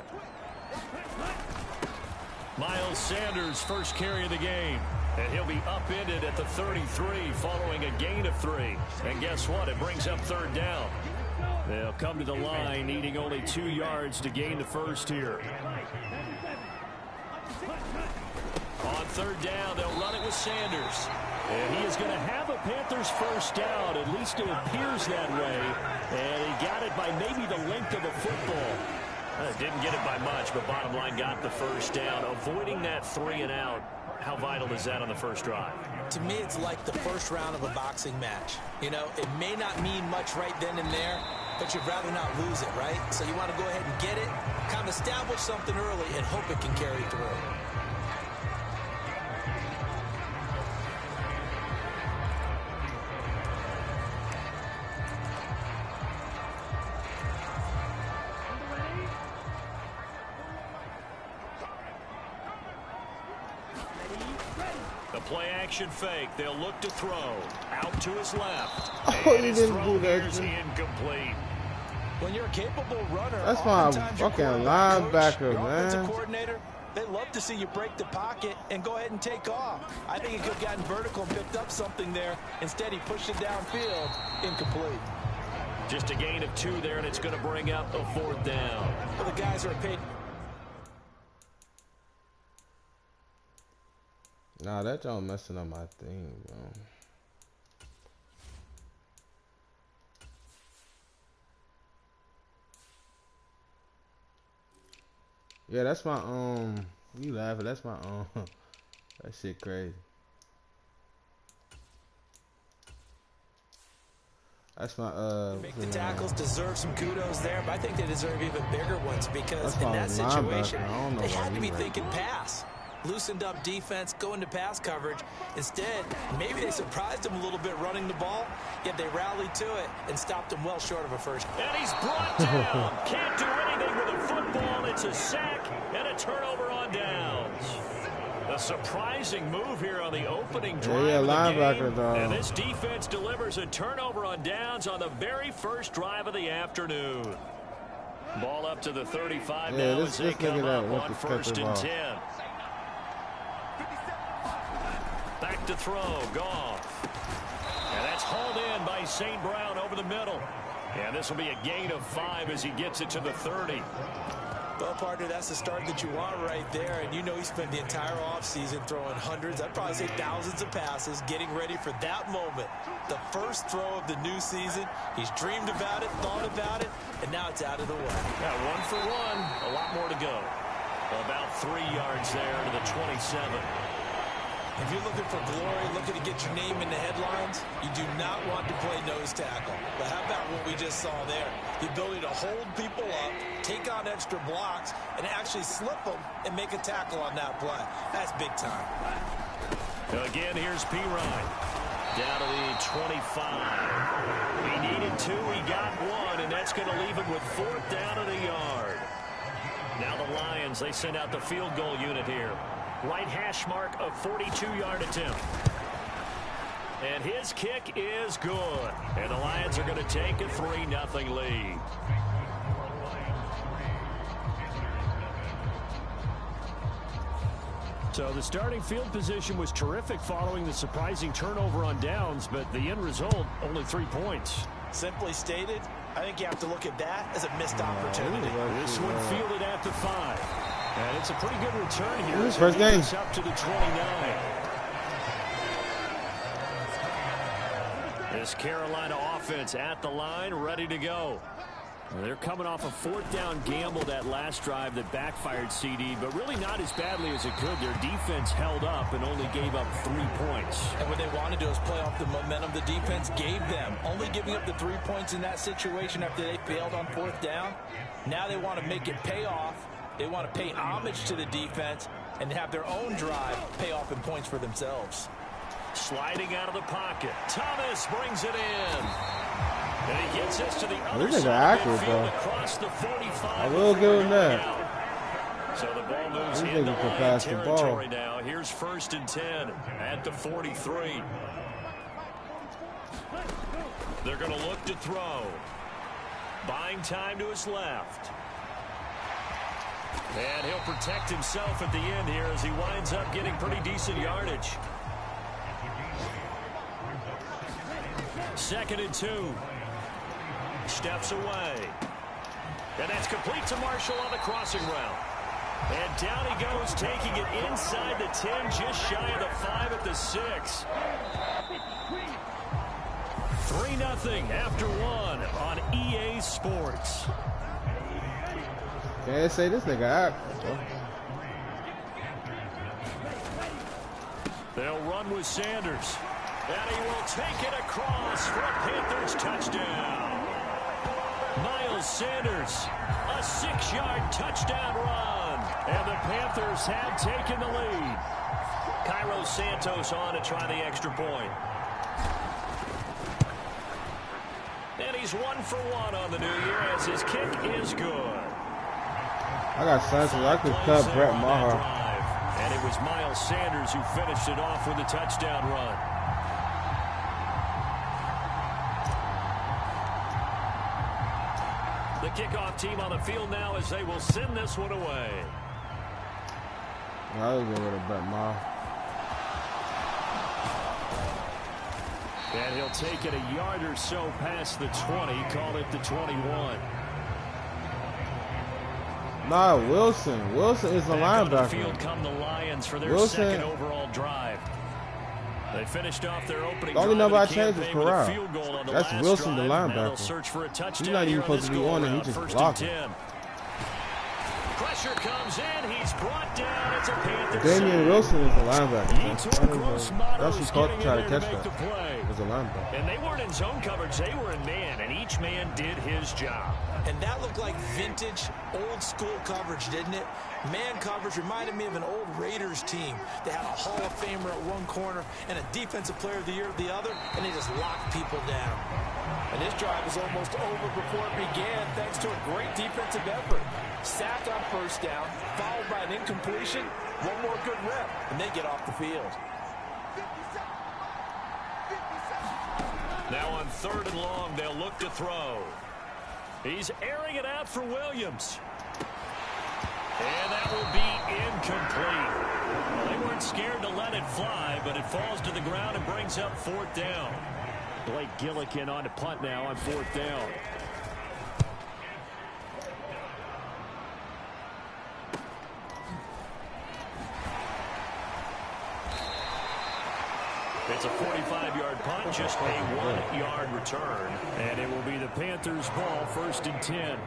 Miles Sanders' first carry of the game. And he'll be upended at the 33 following a gain of 3. And guess what? It brings up 3rd down. They'll come to the line needing only 2 yards to gain the first here. On 3rd down, they'll run it with Sanders. And he is going to have a Panthers first down. At least it appears that way. And he got it by maybe the length of a football. Didn't get it by much, but bottom line got the first down. Avoiding that 3 and out. How vital is that on the first drive? To me, it's like the first round of a boxing match. You know, it may not mean much right then and there, but you'd rather not lose it, right? So you want to go ahead and get it, kind of establish something early, and hope it can carry through. Play action fake. They'll look to throw. Out to his left. Oh, and he his didn't throw do that. is incomplete. When you're a capable runner, that's my fucking linebacker, your offensive man. Coordinator, they love to see you break the pocket and go ahead and take off. I think he could have gotten vertical and picked up something there. Instead, he pushed it downfield. Incomplete. Just a gain of 2 there, and it's going to bring up a 4th down. Well, the guys are paid. Nah, that don't messing up my thing, bro. Yeah, that's my you laughing, that's my that shit crazy. That's my Make the tackles deserve some kudos there, but I think they deserve even bigger ones because in that situation they had to be thinking pass. loosened up defense, go into pass coverage. Instead, maybe they surprised him a little bit running the ball, yet they rallied to it and stopped him well short of a first. And he's brought down. Can't do anything with a football. It's a sack and a turnover on downs. A surprising move here on the opening drive of the game. And this defense delivers a turnover on downs on the very first drive of the afternoon. Ball up to the 35 now as they come up on 1st and 10. Back to throw, Goff. And that's hauled in by St. Brown over the middle. And this will be a gain of 5 as he gets it to the 30. Well, partner, that's the start that you want right there. And you know he spent the entire offseason throwing hundreds, I'd probably say thousands of passes, getting ready for that moment. The first throw of the new season. He's dreamed about it, thought about it, and now it's out of the way. Yeah, 1 for 1. A lot more to go. About 3 yards there to the 27. If you're looking for glory, looking to get your name in the headlines, you do not want to play nose tackle. But how about what we just saw there? The ability to hold people up, take on extra blocks, and actually slip them and make a tackle on that play. That's big time. Again, here's P. Ryan. Down to the 25. He needed 2, he got 1, and that's going to leave him with 4th down of the yard. Now the Lions, they send out the field goal unit here. Right hash mark of 42-yard attempt. And his kick is good. And the Lions are going to take a 3-0 lead. So the starting field position was terrific following the surprising turnover on downs, but the end result, only 3 points. Simply stated, I think you have to look at that as a missed opportunity. This one fielded at the 5. And it's a pretty good return here. This first game. Up to the 29. This Carolina offense at the line, ready to go. They're coming off a 4th down gamble that last drive that backfired CD, but really not as badly as it could. Their defense held up and only gave up 3 points. And what they want to do is play off the momentum the defense gave them. Only giving up the 3 points in that situation after they failed on 4th down. Now they want to make it pay off. They want to pay homage to the defense and have their own drive pay off in points for themselves. Sliding out of the pocket. Thomas brings it in. And he gets this to the other side of the field across the 45. I will give him that. So the ball moves into Lion territory now. Here's 1st and 10 at the 43. They're going to look to throw. Buying time to his left. And he'll protect himself at the end here as he winds up getting pretty decent yardage. 2nd and 2. Steps away. And that's complete to Marshall on the crossing route. And down he goes, taking it inside the 10, just shy of the 5 at the 6. 3-0 after 1 on EA Sports. Can't say this nigga out. They'll run with Sanders. And he will take it across for a Panthers touchdown. Miles Sanders, a 6-yard touchdown run. And the Panthers have taken the lead. Cairo Santos on to try the extra point. And he's 1 for 1 on the new year as his kick is good. I got sense I could cut Brett Maher. And it was Miles Sanders who finished it off with a touchdown run. The kickoff team on the field now as they will send this one away. I was going with Brett Maher. And he'll take it a yard or so past the 20, call it the 21. Nah, Wilson. Wilson is the linebacker. Field come the Lions for their 2nd overall drive. They finished off their opening the only drive number I of the changed is campaign with a Corral. field goal on the That's last Wilson, the drive. Now they'll linebacker. search for a touchdown. He's not even here supposed on to be this on it. go-around. He's just 1st blocking. and 10. Pressure comes in. He's brought down. It's a Panthers. Damian Wilson is the linebacker. That's who's called to try to catch that. As a linebacker. And they weren't in zone coverage. They were in man, and each man did his job. And that looked like vintage, old-school coverage, didn't it? Man coverage reminded me of an old Raiders team. They had a Hall of Famer at one corner and a Defensive Player of the Year at the other, and they just locked people down. And this drive was almost over before it began, thanks to a great defensive effort. Sack on first down, followed by an incompletion, one more good rep, and they get off the field. Now on 3rd and long, they'll look to throw. He's airing it out for Williams. And that will be incomplete. Well, they weren't scared to let it fly, but it falls to the ground and brings up 4th down. Blake Gillikin on to punt now on 4th down. It's a 45-yard punt, just a 1-yard return. And it will be the Panthers' ball, 1st and 10.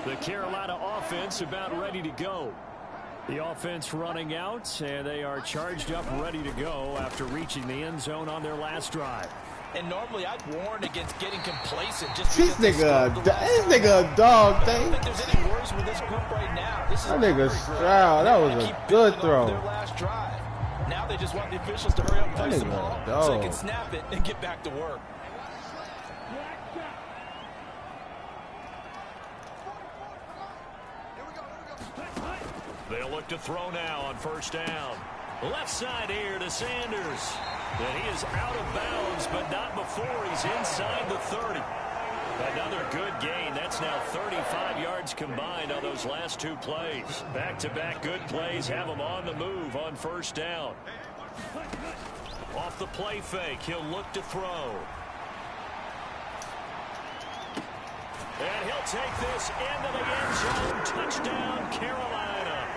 The Carolina offense about ready to go. The offense running out, and they are charged up, ready to go after reaching the end zone on their last drive. And normally I'd warn against getting complacent. This nigga a dog thing. I don't think there's any worse with this group right now. This is that nigga Stroud. That was a good throw. Their last drive. Now they just want the officials to hurry up and place the ball so they can snap it and get back to work. They'll look to throw now on 1st down. Left side here to Sanders. And he is out of bounds, but not before he's inside the 30. Another good gain. That's now 35 yards combined on those last 2 plays. Back-to-back good plays have him on the move on 1st down. Off the play fake, he'll look to throw. And he'll take this into the end zone. Touchdown, Carolina.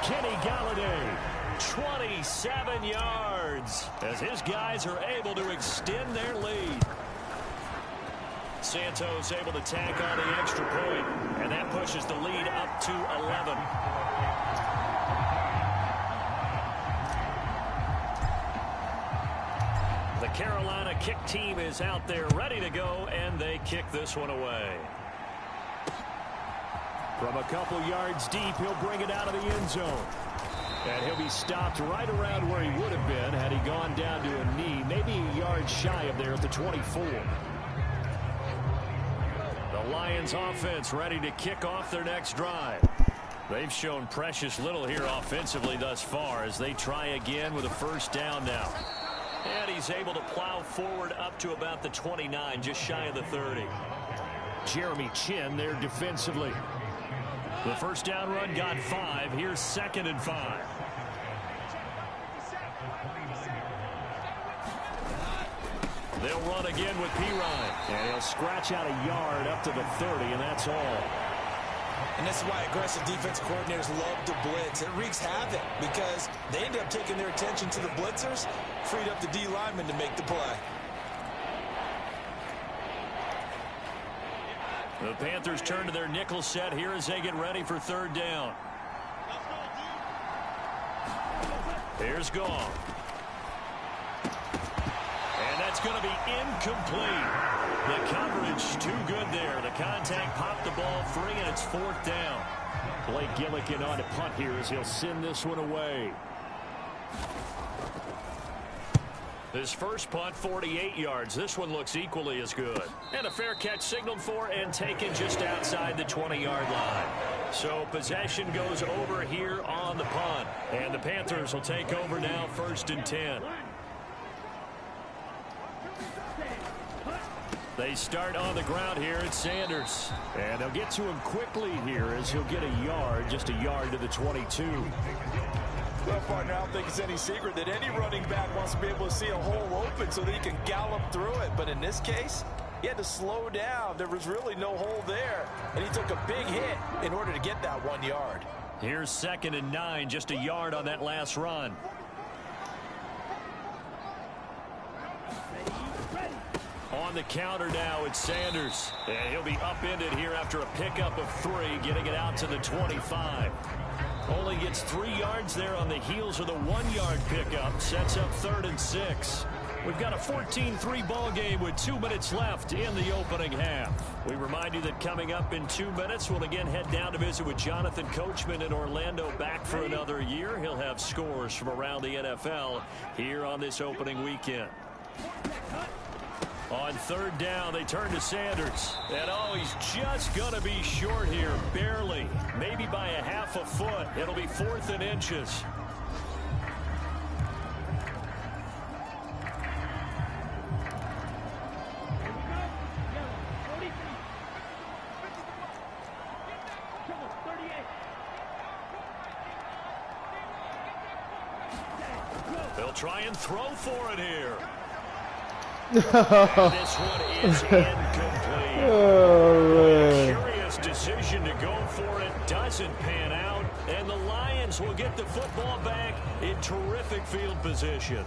Kenny Galladay, 27 yards, as his guys are able to extend their lead. Santos able to tack on the extra point, and that pushes the lead up to 11. The Carolina kick team is out there ready to go, and they kick this one away. From a couple yards deep, he'll bring it out of the end zone. And he'll be stopped right around where he would have been had he gone down to a knee, maybe a yard shy of there at the 24. The Lions offense ready to kick off their next drive. They've shown precious little here offensively thus far as they try again with a 1st down now. And he's able to plow forward up to about the 29, just shy of the 30. Jeremy Chin there defensively. The 1st down run got 5. Here's 2nd and 5. They'll run again with Pirine. And he'll scratch out a yard up to the 30, and that's all. And this is why aggressive defensive coordinators love to blitz. It wreaks havoc because they end up taking their attention to the blitzers, freed up the D lineman to make the play. The Panthers turn to their nickel set here as they get ready for 3rd down. Here's Gong. And that's going to be incomplete. The coverage too good there. The contact popped the ball free, and it's 4th down. Blake Gillikin on to punt here as he'll send this one away. His first punt, 48 yards. This one looks equally as good. And a fair catch signaled for and taken just outside the 20-yard line. So possession goes over here on the punt. And the Panthers will take over now, 1st and 10. They start on the ground here at Sanders. And they'll get to him quickly here as he'll get a yard, just a yard to the 22. Well, partner, I don't think it's any secret that any running back wants to be able to see a hole open so that he can gallop through it. But in this case, he had to slow down. There was really no hole there. And he took a big hit in order to get that 1 yard. Here's 2nd and 9, just a yard on that last run. On the counter now, it's Sanders. And he'll be upended here after a pickup of 3, getting it out to the 25. Only gets 3 yards there on the heels of the 1-yard pickup. Sets up 3rd and 6. We've got a 14-3 ball game with 2 minutes left in the opening half. We remind you that coming up in 2 minutes, we'll again head down to visit with Jonathan Coachman in Orlando, back for another year. He'll have scores from around the NFL here on this opening weekend. On third down, they turn to Sanders. And, oh, he's just going to be short here, barely. Maybe by a half a foot. It'll be 4th and inches. They'll try and throw for it here. And this one is incomplete. Curious decision to go for it. Doesn't pan out. And the Lions will get the football back in terrific field position.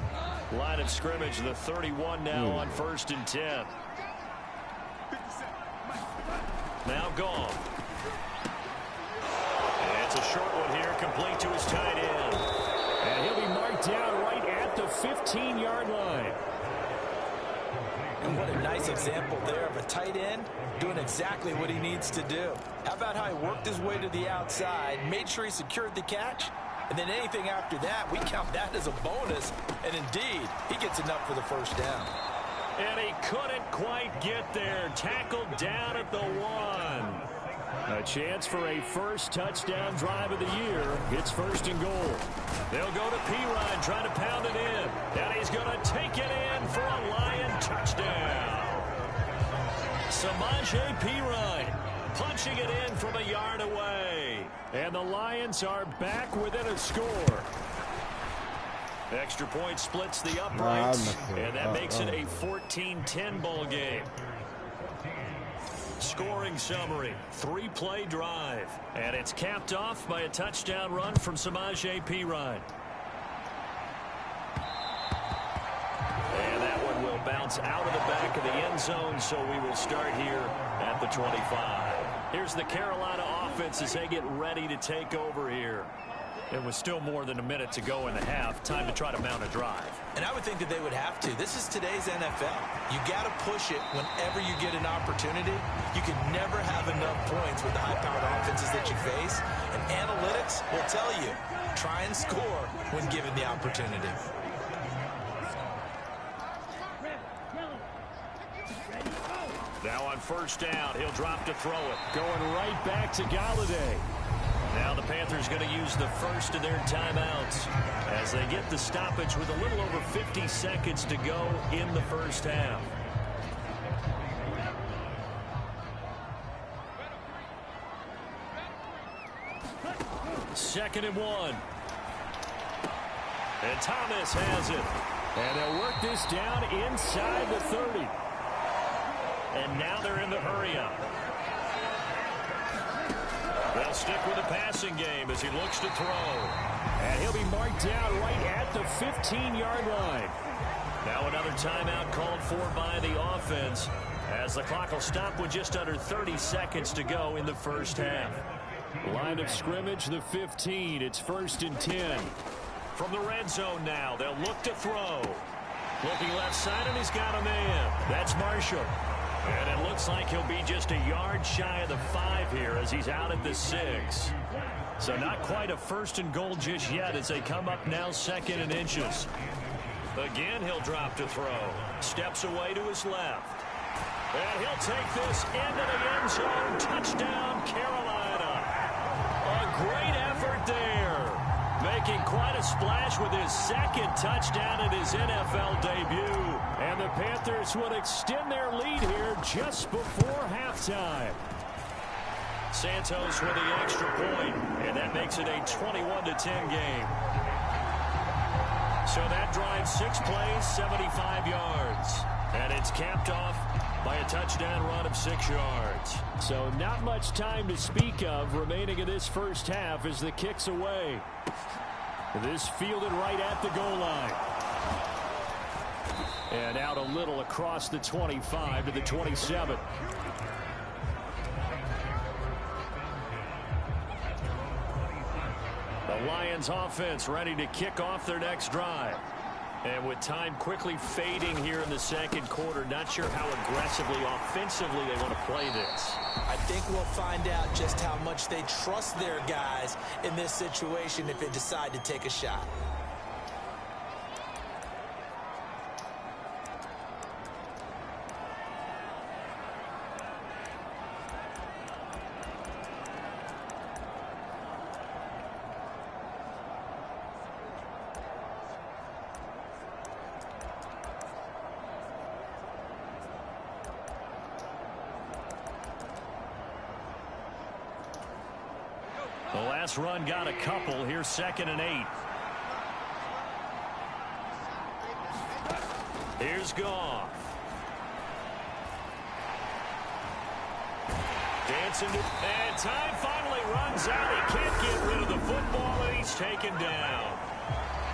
Line of scrimmage, the 31 now on 1st and 10. Now gone. And it's a short one here, complete to his tight end. And he'll be marked down right at the 15-yard line. And what a nice example there of a tight end doing exactly what he needs to do. How about how he worked his way to the outside, made sure he secured the catch, and then anything after that, we count that as a bonus. And indeed, he gets enough for the first down. And he couldn't quite get there. Tackled down at the 1. A chance for a first touchdown drive of the year. It's 1st and goal. They'll go to Pirine, trying to pound it in. And he's going to take it in for a Lion touchdown. CmzCam's Pirine punching it in from a yard away. And the Lions are back within a score. Extra point splits the uprights, and that makes it a 14-10 ball game. Scoring summary, 3-play drive, and it's capped off by a touchdown run from CmzCam's Pirine. And that one will bounce out of the back of the end zone, so we will start here at the 25. Here's the Carolina offense as they get ready to take over here. And with still more than a minute to go in the half, time to try to mount a drive. And I would think that they would have to. This is today's NFL. You got to push it whenever you get an opportunity. You can never have enough points with the high-powered offenses that you face. And analytics will tell you, try and score when given the opportunity. Now on first down, he'll drop to throw it. Going right back to Galladay. Now the Panthers going to use the first of their timeouts as they get the stoppage with a little over 50 seconds to go in the first half. Second and 1. And Thomas has it. And they'll work this down inside the 30. And now they're in the hurry-up. They'll stick with the passing game as he looks to throw. And he'll be marked down right at the 15-yard line. Now another timeout called for by the offense as the clock will stop with just under 30 seconds to go in the first half. Line of scrimmage, the 15. It's 1st and 10. From the red zone now, they'll look to throw. Looking left side, and he's got a man. That's Marshall. And it looks like he'll be just a yard shy of the 5 here as he's out at the 6. So not quite a 1st and goal just yet as they come up now 2nd and inches. Again, he'll drop to throw. Steps away to his left. And he'll take this into the end zone. Touchdown, Carolina. A great effort there. Making quite a splash with his 2nd touchdown in his NFL debut. And the Panthers will extend their lead here just before halftime. Santos with the extra point, and that makes it a 21-10 game. So that drive, 6 plays, 75 yards. And it's capped off by a touchdown run of 6 yards. So not much time to speak of remaining in this first half as the kick's away. This fielded right at the goal line. And out a little across the 25 to the 27. The Lions offense ready to kick off their next drive. And with time quickly fading here in the second quarter, not sure how aggressively, offensively they want to play this. I think we'll find out just how much they trust their guys in this situation if they decide to take a shot. The last run got a couple. Here's 2nd and 8. Here's Goff. Dancing to, and time finally runs out. He can't get rid of the football, and he's taken down.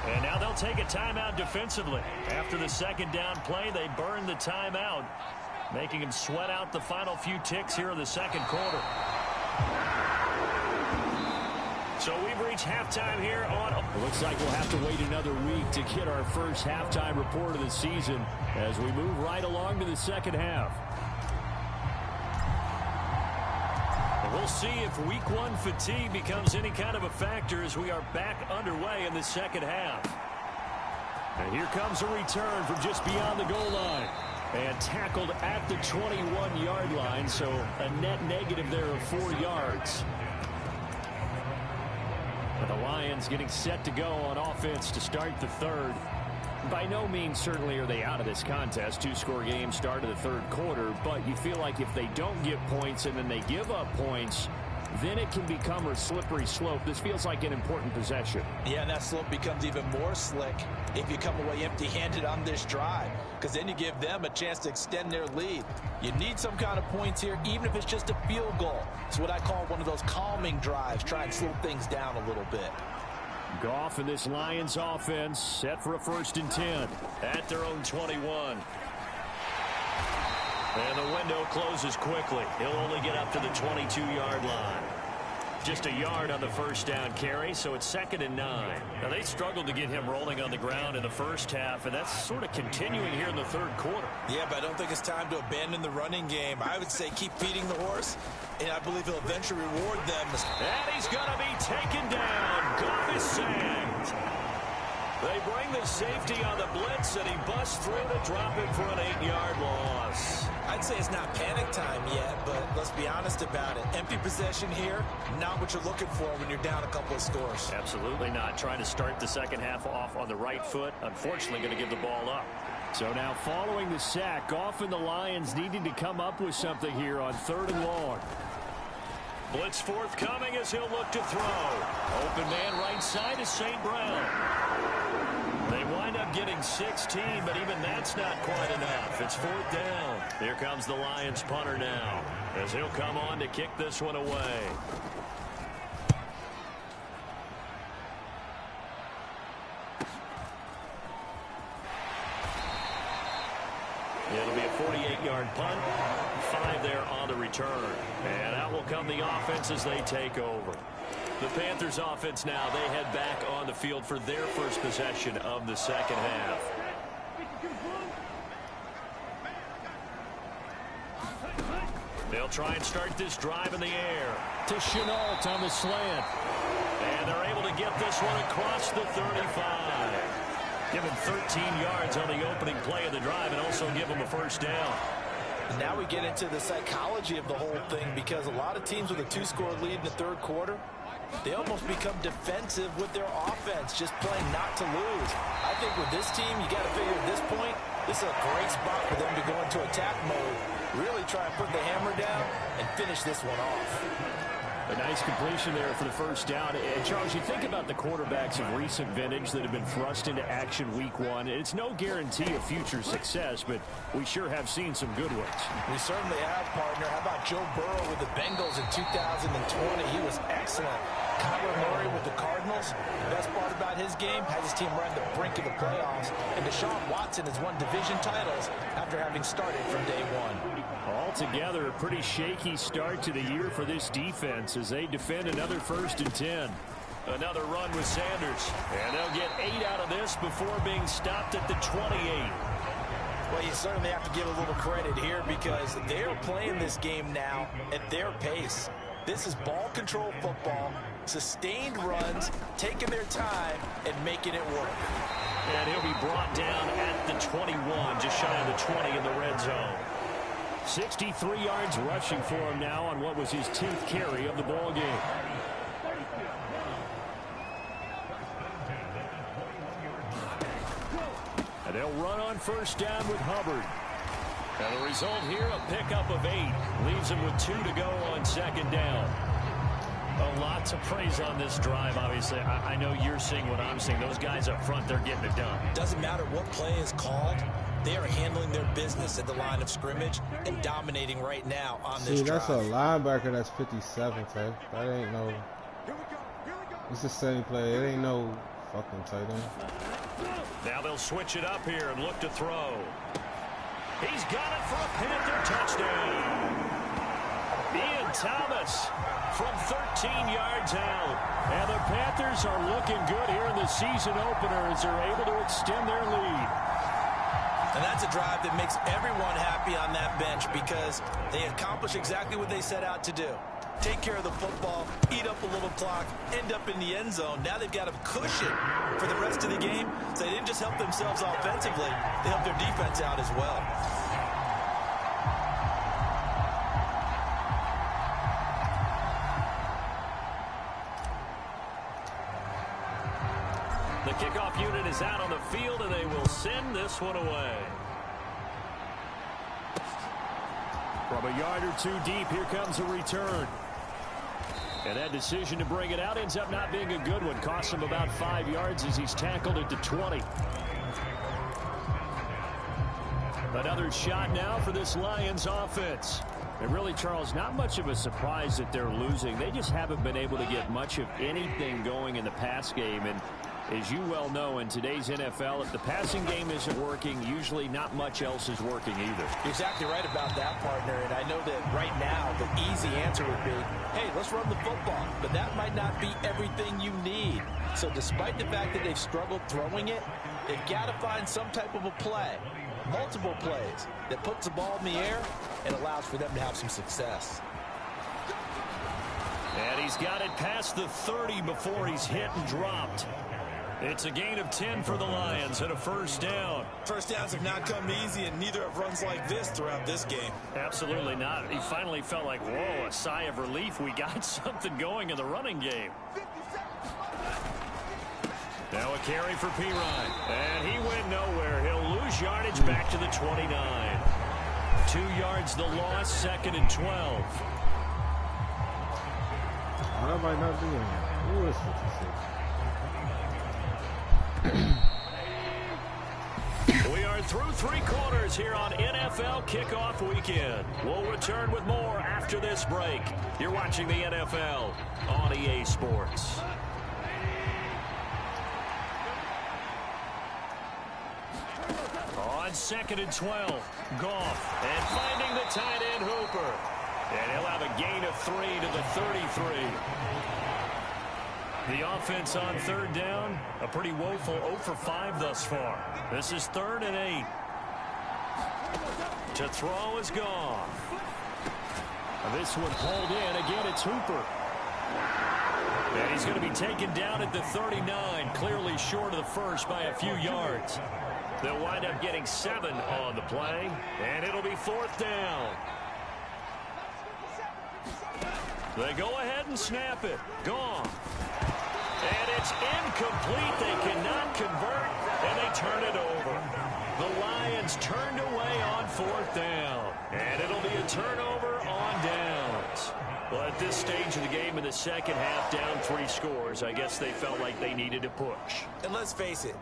And now they'll take a timeout defensively. After the second down play, they burn the timeout, making him sweat out the final few ticks here in the second quarter. So we've reached halftime here on. It looks like we'll have to wait another week to get our first halftime report of the season as we move right along to the second half. And we'll see if week 1 fatigue becomes any kind of a factor as we are back underway in the second half. And here comes a return from just beyond the goal line. And tackled at the 21-yard line, so a net negative there of 4 yards. And the Lions getting set to go on offense to start the third. By no means certainly are they out of this contest. 2-score game start of the third quarter, but you feel like if they don't get points and then they give up points, then it can become a slippery slope. This feels like an important possession. Yeah, and that slope becomes even more slick if you come away empty-handed on this drive, because then you give them a chance to extend their lead. You need some kind of points here, even if it's just a field goal. It's what I call one of those calming drives, try and slow things down a little bit. Goff and this Lions offense set for a 1st and 10 at their own 21. And the window closes quickly. He'll only get up to the 22-yard line. Just a yard on the first down carry, so it's 2nd and 9. Now, they struggled to get him rolling on the ground in the first half, and that's sort of continuing here in the third quarter. Yeah, but I don't think it's time to abandon the running game. I would say keep feeding the horse, and I believe he'll eventually reward them. And he's going to be taken down. Goff is sacked. They bring the safety on the blitz, and he busts through to drop it for an 8-yard loss. I'd say it's not panic time yet, but let's be honest about it. Empty possession here, not what you're looking for when you're down a couple of scores. Absolutely not. Trying to start the second half off on the right foot. Unfortunately, going to give the ball up. So now following the sack, Goff and the Lions needing to come up with something here on 3rd and long. Blitz forthcoming as he'll look to throw. Open man right side is St. Brown. They wind up getting 16, but even that's not quite enough. It's 4th down. Here comes the Lions punter now as he'll come on to kick this one away. It'll be a 48-yard punt. 5 there on the return. And out will come the offense as they take over. The Panthers offense now, they head back on the field for their first possession of the second half. They'll try and start this drive in the air to Chenault on the slant. And they're able to get this one across the 35. Give him 13 yards on the opening play of the drive and also give him a first down. Now we get into the psychology of the whole thing, because a lot of teams with a 2-score lead in the third quarter, they almost become defensive with their offense, just playing not to lose. I think with this team, you got to figure at this point, this is a great spot for them to go into attack mode, really try and put the hammer down and finish this one off. A nice completion there for the first down. And Charles, you think about the quarterbacks of recent vintage that have been thrust into action week 1. It's no guarantee of future success, but we sure have seen some good ones. We certainly have, partner. How about Joe Burrow with the Bengals in 2020? He was excellent. Kyler Murray with the Cardinals. The best part about his game, has his team right on the brink of the playoffs. And Deshaun Watson has won division titles after having started from day 1. Altogether, a pretty shaky start to the year for this defense as they defend another 1st and 10. Another run with Sanders. And they'll get 8 out of this before being stopped at the 28. Well, you certainly have to give a little credit here because they're playing this game now at their pace. This is ball control football, sustained runs, taking their time, and making it work. And he'll be brought down at the 21, just shy of the 20 in the red zone. 63 yards rushing for him now on what was his 10th carry of the ball game. And they'll run on first down with Hubbard. And the result here, a pickup of 8. Leaves him with 2 to go on second down. Oh, lots of praise on this drive, obviously. I know you're seeing what I'm seeing. Those guys up front, they're getting it done. Doesn't matter what play is called. They are handling their business at the line of scrimmage and dominating right now on this drive. See, that's a linebacker that's 57, type. That ain't no... It's the same play. It ain't no fucking tight end. Now they'll switch it up here and look to throw. He's got it for a Panther touchdown. Ian Thomas from 13 yards out. And the Panthers are looking good here in the season opener as they're able to extend their lead. And that's a drive that makes everyone happy on that bench because they accomplish exactly what they set out to do. Take care of the football, eat up a little clock, end up in the end zone. Now they've got a cushion for the rest of the game. So they didn't just help themselves offensively, they helped their defense out as well. The kickoff unit is out on the field, and they will send this one away. From a yard or 2 deep, here comes a return. And that decision to bring it out ends up not being a good one. Costs him about 5 yards as he's tackled at the 20. Another shot now for this Lions offense. And really, Charles, not much of a surprise that they're losing. They just haven't been able to get much of anything going in the pass game. And as you well know, in today's NFL, if the passing game isn't working, usually not much else is working either. You're exactly right about that, partner. And I know that right now the easy answer would be, hey, let's run the football. But that might not be everything you need. So despite the fact that they've struggled throwing it, they've got to find some type of a play, multiple plays, that puts the ball in the air and allows for them to have some success. And he's got it past the 30 before he's hit and dropped. It's a gain of 10 for the Lions and a first down. First downs have not come easy, and neither have runs like this throughout this game. Absolutely not. He finally felt like, whoa, a sigh of relief. We got something going in the running game. Now a carry for Pirine. And he went nowhere. He'll lose yardage back to the 29. 2 yards the loss, 2nd and 12. That might not be in. Who is 56? We are through 3 quarters here on NFL Kickoff Weekend. We'll return with more after this break. You're watching the NFL on EA Sports. On 2nd and 12, Goff, and finding the tight end Hooper. And he'll have a gain of 3 to the 33. The offense on 3rd down, a pretty woeful 0 for 5 thus far. This is 3rd and 8. To throw is Goff. This one pulled in. Again, it's Hooper. And he's going to be taken down at the 39, clearly short of the first by a few yards. They'll wind up getting 7 on the play, and it'll be 4th down. They go ahead and snap it. Goff. And it's incomplete. They cannot convert, and they turn it over. The Lions turned away on 4th down, and it'll be a turnover on downs. Well, at this stage of the game in the second half, down 3 scores, I guess they felt like they needed to push. And let's face it,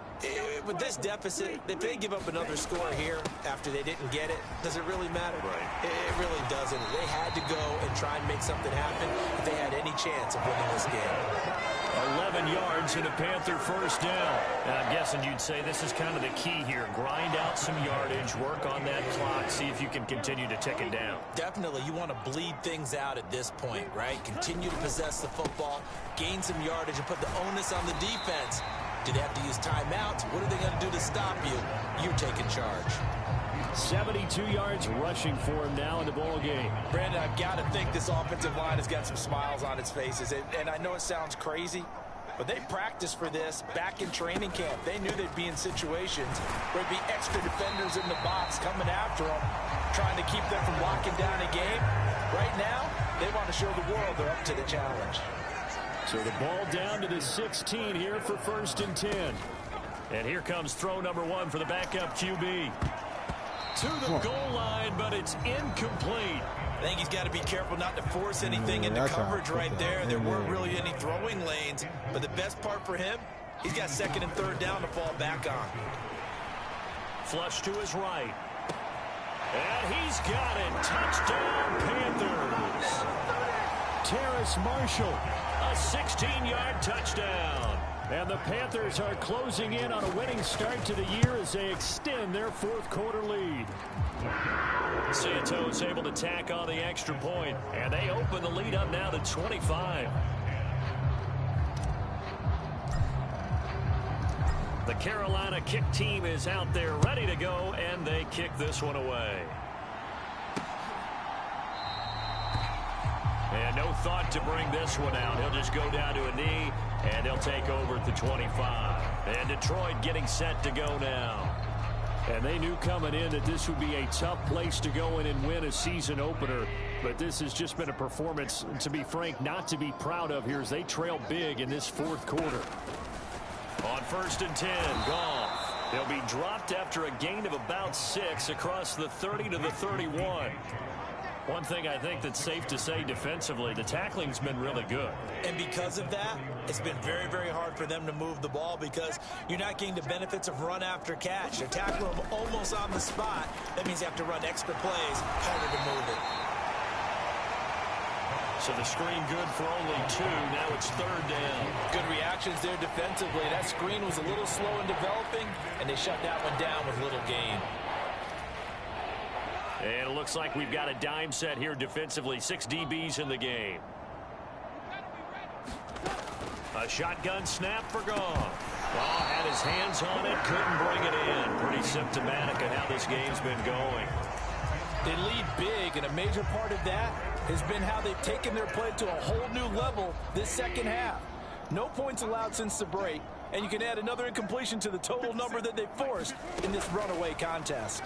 with this deficit, if they give up another score here after they didn't get it, does it really matter? Right. It really doesn't. They had to go and try and make something happen if they had any chance of winning this game. 11 yards and a Panther first down. And I'm guessing you'd say this is kind of the key here. Grind out some yardage, work on that clock, see if you can continue to tick it down. Definitely, you want to bleed things out at this point, right? Continue to possess the football, gain some yardage, and put the onus on the defense. Do they have to use timeouts? What are they going to do to stop you? You're taking charge. 72 yards rushing for him now in the ball game. Brandon, I've got to think this offensive line has got some smiles on its faces. And I know it sounds crazy, but they practiced for this back in training camp. They knew they'd be in situations where there'd be extra defenders in the box coming after them, trying to keep them from locking down a game. Right now, they want to show the world they're up to the challenge. So the ball down to the 16 here for 1st and 10. And here comes throw number 1 for the backup QB. To the goal line, but it's incomplete. I think he's got to be careful not to force anything into coverage right there. There weren't really any throwing lanes, but the best part for him, he's got 2nd and 3rd down to fall back on. Flush to his right. And he's got it. Touchdown, Panthers. Terrace Marshall, a 16-yard touchdown. And the Panthers are closing in on a winning start to the year as they extend their 4th quarter lead. Santos able to tack on the extra point, and they open the lead up now to 25. The Carolina kick team is out there ready to go, and they kick this one away. And no thought to bring this one out. He'll just go down to a knee, and they'll take over at the 25. And Detroit getting set to go now. And they knew coming in that this would be a tough place to go in and win a season opener. But this has just been a performance, to be frank, not to be proud of here as they trail big in this 4th quarter. On 1st and 10, Goff. They'll be dropped after a gain of about 6 across the 30 to the 31. One thing I think that's safe to say defensively, the tackling's been really good. And because of that, it's been very, very hard for them to move the ball because you're not getting the benefits of run after catch. They're tackling them almost on the spot. That means you have to run extra plays, harder to move it. So the screen good for only 2. Now it's 3rd down. Good reactions there defensively. That screen was a little slow in developing, and they shut that one down with little gain. And it looks like we've got a dime set here defensively. 6 DBs in the game. A shotgun snap for Goff. Oh, had his hands on it, couldn't bring it in. Pretty symptomatic of how this game's been going. They lead big, and a major part of that has been how they've taken their play to a whole new level this 2nd half. No points allowed since the break, and you can add another incompletion to the total number that they forced in this runaway contest.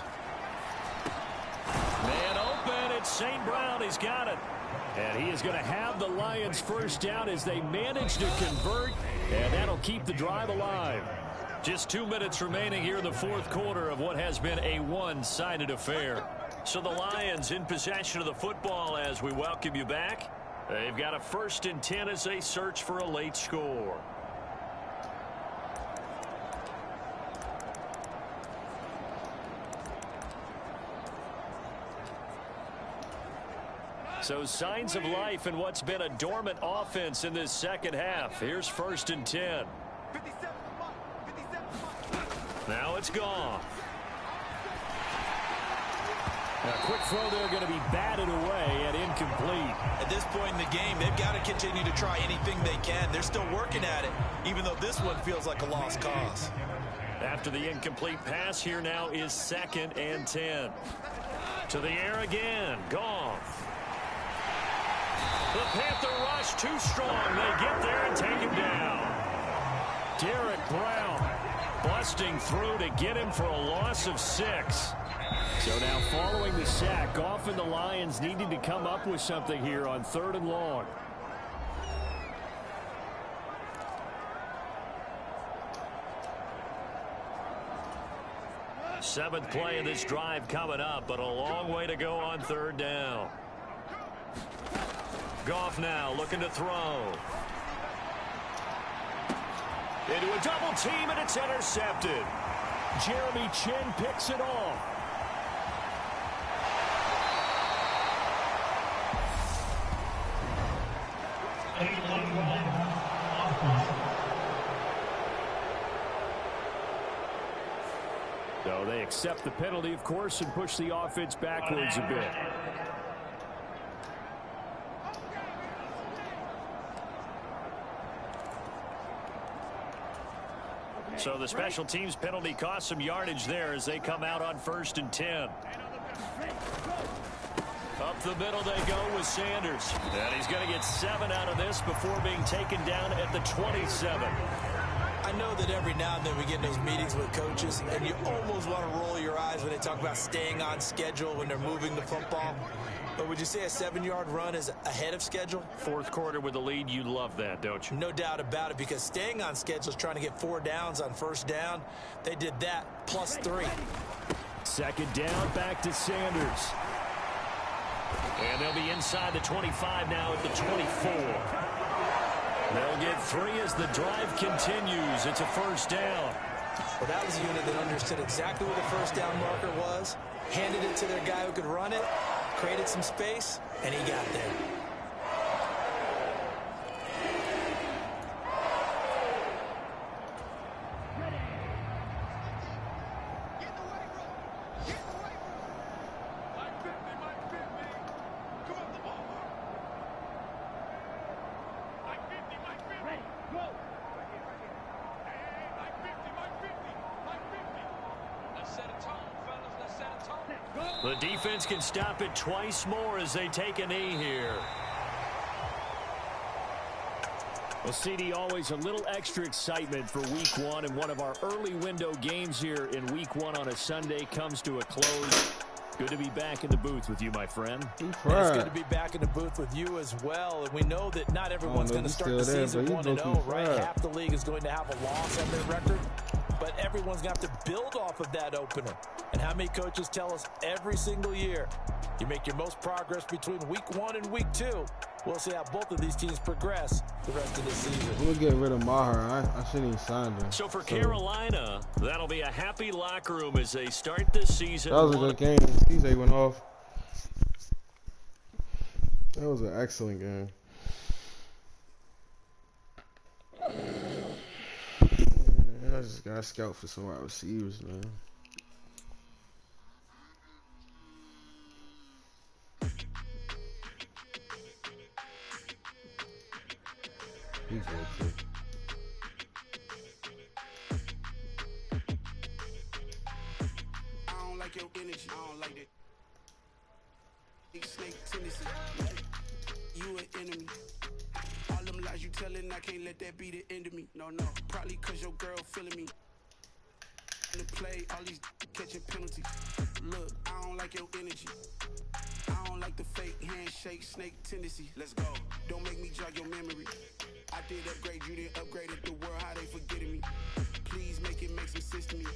Man open, it's St. Brown, he's got it. And he is going to have the Lions first down as they manage to convert, and that'll keep the drive alive. Just 2 minutes remaining here in the 4th quarter of what has been a one-sided affair. So the Lions in possession of the football as we welcome you back. They've got a 1st and 10 as they search for a late score. So signs of life in what's been a dormant offense in this 2nd half. Here's 1st and 10. Now it's Goff. A quick throw there going to be batted away and incomplete. At this point in the game, they've got to continue to try anything they can. They're still working at it, even though this one feels like a lost cause. After the incomplete pass, here now is 2nd and 10. To the air again, Goff. The Panther rush too strong. They get there and take him down. Derek Brown busting through to get him for a loss of 6. So now following the sack, Goff and the Lions needing to come up with something here on 3rd and long. Seventh play of this drive coming up, but a long way to go on 3rd down. Goff now looking to throw. Into a double team, and it's intercepted. Jeremy Chin picks it off. So they accept the penalty, of course, and push the offense backwards a bit. So the special teams penalty cost some yardage there as they come out on 1st and 10. Up the middle they go with Sanders. And he's going to get 7 out of this before being taken down at the 27. I know that every now and then we get in those meetings with coaches, and you almost want to roll your eyes when they talk about staying on schedule when they're moving the football. But would you say a 7-yard run is ahead of schedule? Fourth quarter with the lead, you love that, don't you? No doubt about it, because staying on schedule is trying to get 4 downs on 1st down. They did that, plus 3. 2nd down, back to Sanders. And they'll be inside the 25 now at the 24. They'll get 3 as the drive continues. It's a 1st down. Well, that was a unit that understood exactly where the 1st down marker was, handed it to their guy who could run it, created some space, and he got there. The defense can stop it twice more as they take a knee here. Well, CD, always a little extra excitement for week 1, and one of our early window games here in week 1 on a Sunday comes to a close. Good to be back in the booth with you, my friend. It's good to be back in the booth with you as well. And we know that not everyone's going to start the season 1-0, right? Half the league is going to have a loss on their record. But everyone's going to have to build off of that opener. And how many coaches tell us every single year, you make your most progress between week 1 and week 2. We'll see how both of these teams progress the rest of the season. We'll get rid of Maher. I shouldn't even sign him. So for Carolina, that'll be a happy locker room as they start this season. That was a good game. CJ went off. That was an excellent game. I just got to scout for some wide receivers, man. He's good too. I don't like your energy. I don't like that. Big snake tendency. You an enemy. All them lies you telling, I can't let that be the end of me. No, probably cause your girl feeling me. In the play, all these catching penalties. Look, I don't like your energy. I don't like the fake handshake, snake tendency. Let's go. Don't make me jog your memory. I did upgrade, you didn't upgrade it. The world, how they forgetting me. Please make it make some sense to me.